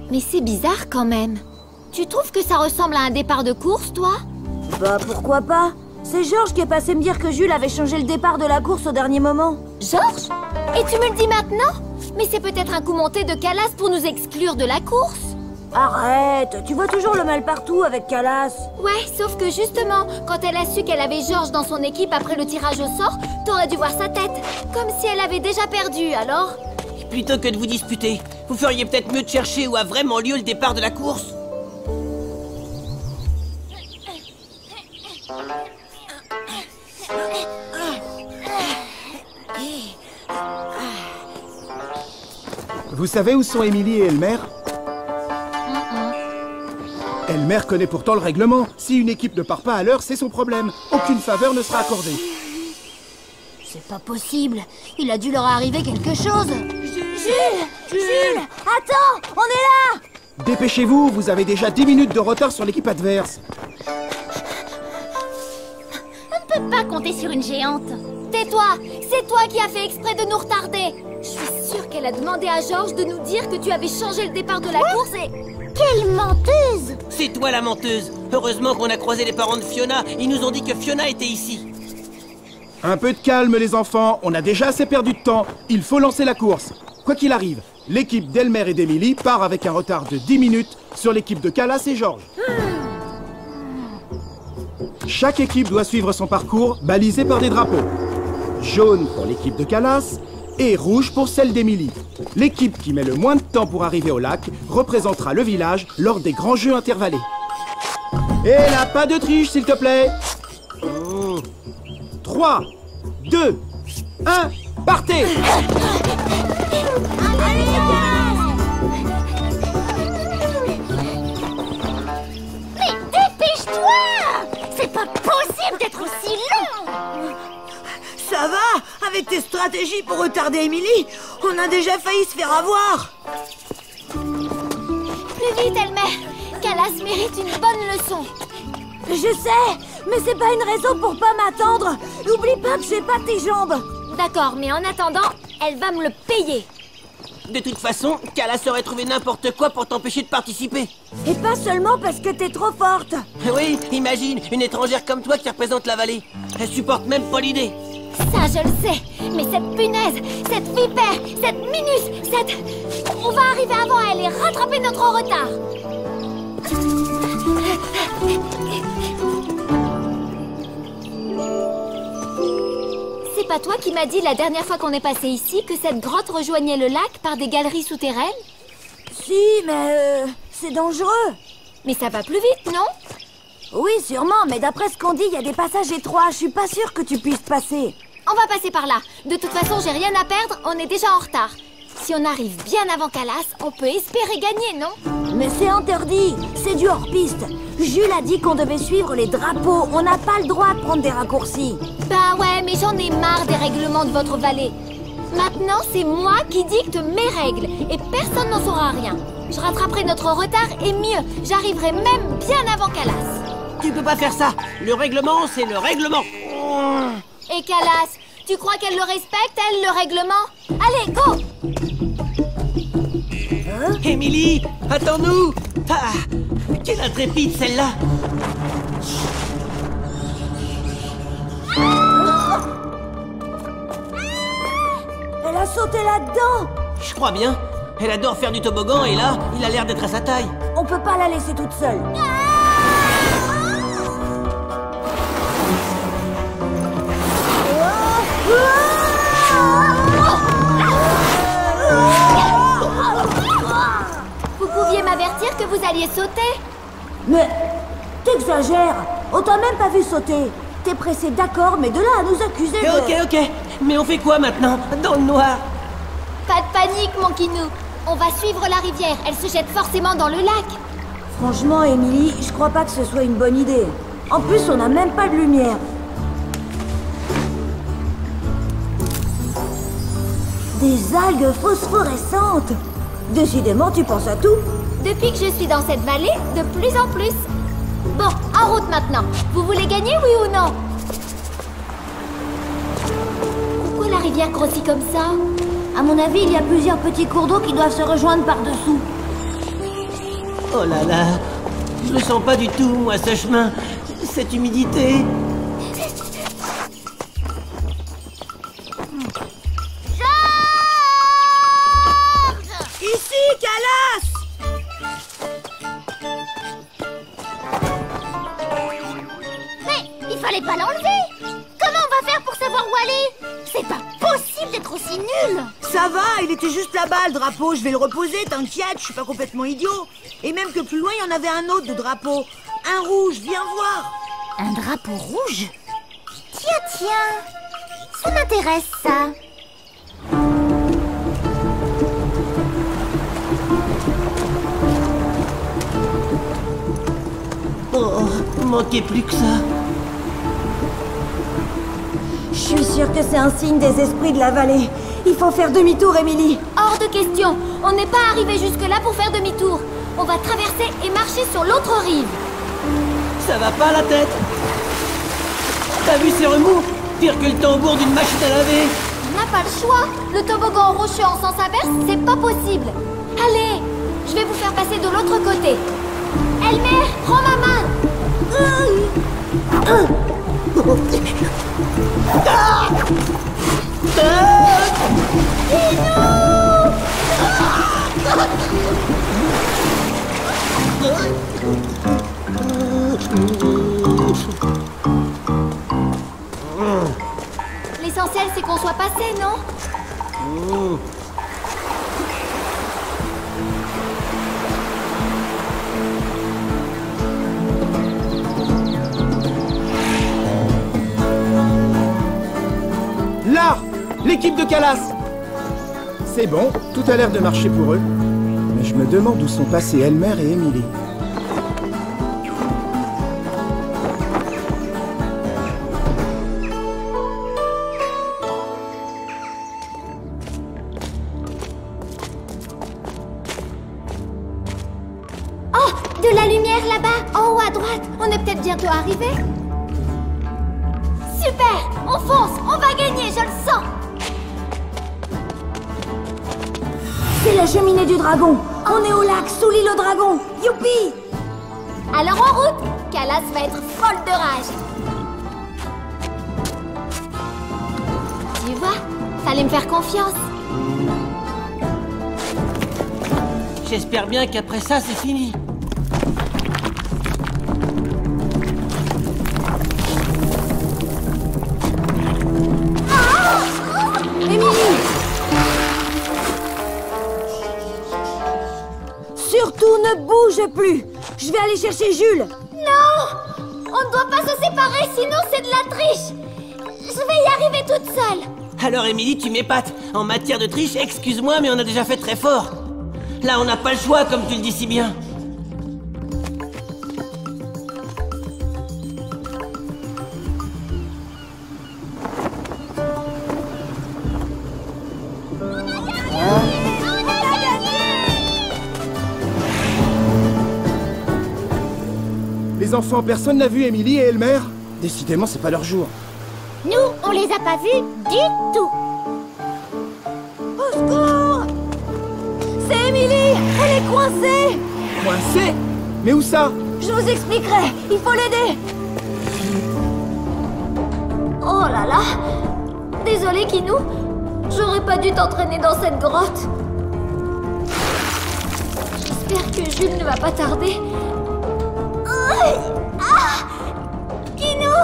Mais c'est bizarre quand même. Tu trouves que ça ressemble à un départ de course, toi? Bah pourquoi pas? C'est Georges qui est passé me dire que Jules avait changé le départ de la course au dernier moment. Georges? Et tu me le dis maintenant? Mais c'est peut-être un coup monté de Calas pour nous exclure de la course. Arrête, tu vois toujours le mal partout avec Calas. Ouais, sauf que justement, quand elle a su qu'elle avait Georges dans son équipe après le tirage au sort, t'aurais dû voir sa tête. Comme si elle avait déjà perdu, alors? Plutôt que de vous disputer, vous feriez peut-être mieux de chercher où a vraiment lieu le départ de la course. Vous savez où sont Émilie et Elmer? Elmer connaît pourtant le règlement. Si une équipe ne part pas à l'heure, c'est son problème. Aucune faveur ne sera accordée. C'est pas possible. Il a dû leur arriver quelque chose. Jules, attends, on est là. Dépêchez-vous, vous avez déjà 10 minutes de retard sur l'équipe adverse. On ne peut pas compter sur une géante. Tais-toi! C'est toi qui as fait exprès de nous retarder! Je suis sûre qu'elle a demandé à Georges de nous dire que tu avais changé le départ de la course et... Quelle menteuse! C'est toi la menteuse. Heureusement qu'on a croisé les parents de Fiona. Ils nous ont dit que Fiona était ici. Un peu de calme les enfants, on a déjà assez perdu de temps. Il faut lancer la course. Quoi qu'il arrive, l'équipe d'Elmer et d'Émilie part avec un retard de 10 minutes sur l'équipe de Calas et Georges. Chaque équipe doit suivre son parcours balisé par des drapeaux. Jaune pour l'équipe de Calas et rouge pour celle d'Émilie. L'équipe qui met le moins de temps pour arriver au lac représentera le village lors des grands jeux intervallés. Et là, pas de triche s'il te plaît. 3, 2, 1, partez! Mais dépêche-toi! C'est pas possible d'être aussi long! Ça va? Avec tes stratégies pour retarder Émilie, on a déjà failli se faire avoir. Plus vite, Elmer! Calas mérite une bonne leçon. Je sais, mais c'est pas une raison pour pas m'attendre. N'oublie pas que j'ai pas tes jambes. D'accord, mais en attendant, elle va me le payer. De toute façon, Calas aurait trouvé n'importe quoi pour t'empêcher de participer. Et pas seulement parce que t'es trop forte. Oui, imagine, une étrangère comme toi qui représente la vallée. Elle supporte même pas l'idée. Ça, je le sais. Mais cette punaise, cette vipère, cette minus, cette... On va arriver avant elle et rattraper notre retard. C'est pas toi qui m'as dit la dernière fois qu'on est passé ici que cette grotte rejoignait le lac par des galeries souterraines? Si, mais c'est dangereux. Mais ça va plus vite, non? Oui, sûrement, mais d'après ce qu'on dit, il y a des passages étroits. Je suis pas sûre que tu puisses passer. On va passer par là. De toute façon, j'ai rien à perdre, on est déjà en retard. Si on arrive bien avant Calas, on peut espérer gagner, non? Mais c'est interdit, c'est du hors-piste. Jules a dit qu'on devait suivre les drapeaux. On n'a pas le droit de prendre des raccourcis. Bah ouais, mais j'en ai marre des règlements de votre vallée. Maintenant, c'est moi qui dicte mes règles et personne n'en saura rien. Je rattraperai notre retard et mieux, j'arriverai même bien avant Calas. Tu peux pas faire ça. Le règlement, c'est le règlement. Et Calas, tu crois qu'elle le respecte, elle, le règlement? Allez, go! Émilie, attends-nous! Ah, quelle intrépide celle-là! Elle a sauté là-dedans! Je crois bien. Elle adore faire du toboggan et là, il a l'air d'être à sa taille. On peut pas la laisser toute seule. Vous pouviez m'avertir que vous alliez sauter? Mais t'exagères. On t'a même pas vu sauter. T'es pressé, d'accord, mais de là à nous accuser de... Ok. Mais on fait quoi maintenant? Dans le noir? Pas de panique, mon Kinou. On va suivre la rivière. Elle se jette forcément dans le lac. Franchement, Émilie, je crois pas que ce soit une bonne idée. En plus, on n'a même pas de lumière. Des algues phosphorescentes. Décidément, tu penses à tout. Depuis que je suis dans cette vallée, de plus en plus. Bon, en route maintenant. Vous voulez gagner, oui ou non? Pourquoi la rivière grossit comme ça? À mon avis, il y a plusieurs petits cours d'eau qui doivent se rejoindre par-dessous. Oh là là! Je le sens pas du tout, moi, ce chemin. Cette humidité. Ici, Calas! Mais il fallait pas l'enlever. Comment on va faire pour savoir où aller? C'est pas possible d'être aussi nul. Ça va, il était juste là-bas, le drapeau. Je vais le reposer, t'inquiète, je suis pas complètement idiot. Et même que plus loin, il y en avait un autre de drapeau. Un rouge, viens voir. Un drapeau rouge? Tiens, ça m'intéresse, ça. Oh, manquait plus que ça. Je suis sûre que c'est un signe des esprits de la vallée. Il faut faire demi-tour, Émilie. Hors de question. On n'est pas arrivé jusque-là pour faire demi-tour. On va traverser et marcher sur l'autre rive. Ça va pas la tête? T'as vu ces remous? Pire que le tambour d'une machine à laver. On n'a pas le choix. Le toboggan rocheux en sens inverse, c'est pas possible. Allez, je vais vous faire passer de l'autre côté. Elmer, prends ma main. L'essentiel, c'est qu'on soit passé, non? Là! L'équipe de Calas! C'est bon, tout a l'air de marcher pour eux. Mais je me demande où sont passés Elmer et Émilie. Oh, de la lumière là-bas, en haut à droite. On est peut-être bientôt arrivé. Super, on fonce, on va gagner, je le sens. C'est la cheminée du dragon. On est au lac, sous l'île au dragon. Youpi! Alors en route, Calas va être folle de rage. Tu vois, fallait me faire confiance. J'espère bien qu'après ça, c'est fini. Émilie! Surtout ne bouge plus. Je vais aller chercher Jules. Non! On ne doit pas se séparer, sinon c'est de la triche. Je vais y arriver toute seule. Alors, Émilie, tu m'épates. En matière de triche, excuse-moi, mais on a déjà fait très fort. Là, on n'a pas le choix, comme tu le dis si bien. Les enfants, personne n'a vu Émilie et Elmer? Décidément, c'est pas leur jour. Nous, on les a pas vus du tout. Au secours! C'est Émilie! Elle est coincée! Coincée? Mais où ça? Je vous expliquerai. Il faut l'aider. Oh là là! Désolée, Kinou. J'aurais pas dû t'entraîner dans cette grotte. J'espère que Jules ne va pas tarder. Ah! Kinou!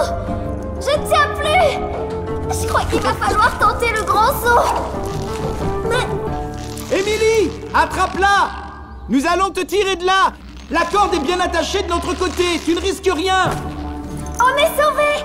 Je ne tiens plus! Je crois qu'il va falloir tenter le grand saut. Mais... Émilie! Attrape-la! Nous allons te tirer de là! La corde est bien attachée de l'autre côté! Tu ne risques rien! On est sauvés!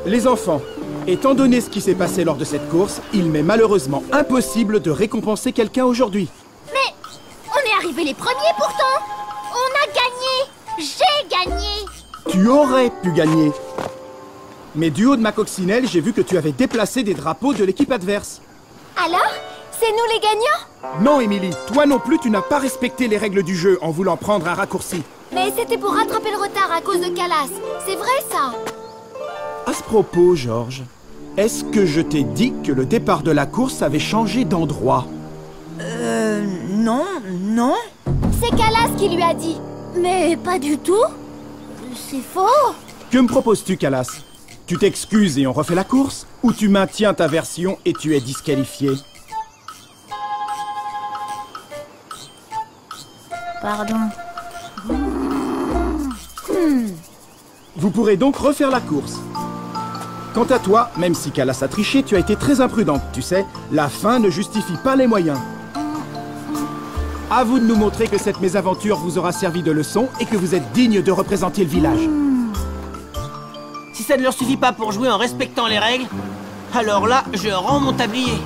Les enfants, étant donné ce qui s'est passé lors de cette course, il m'est malheureusement impossible de récompenser quelqu'un aujourd'hui. Mais on est arrivés les premiers pourtant. On a gagné. J'ai gagné. Tu aurais pu gagner. Mais du haut de ma coccinelle, j'ai vu que tu avais déplacé des drapeaux de l'équipe adverse. Alors? C'est nous les gagnants? Non, Émilie, toi non plus, tu n'as pas respecté les règles du jeu en voulant prendre un raccourci. Mais c'était pour rattraper le retard à cause de Calas. C'est vrai, ça? À ce propos, Georges, est-ce que je t'ai dit que le départ de la course avait changé d'endroit? Non, non. C'est Calas qui lui a dit. Mais pas du tout. C'est faux. Que me proposes-tu, Calas? Tu t'excuses et on refait la course? Ou tu maintiens ta version et tu es disqualifié? Pardon. Vous pourrez donc refaire la course. Quant à toi, même si Calas a triché, tu as été très imprudente, tu sais. La fin ne justifie pas les moyens. À vous de nous montrer que cette mésaventure vous aura servi de leçon et que vous êtes digne de représenter le village. Si ça ne leur suffit pas pour jouer en respectant les règles, alors là, je rends mon tablier.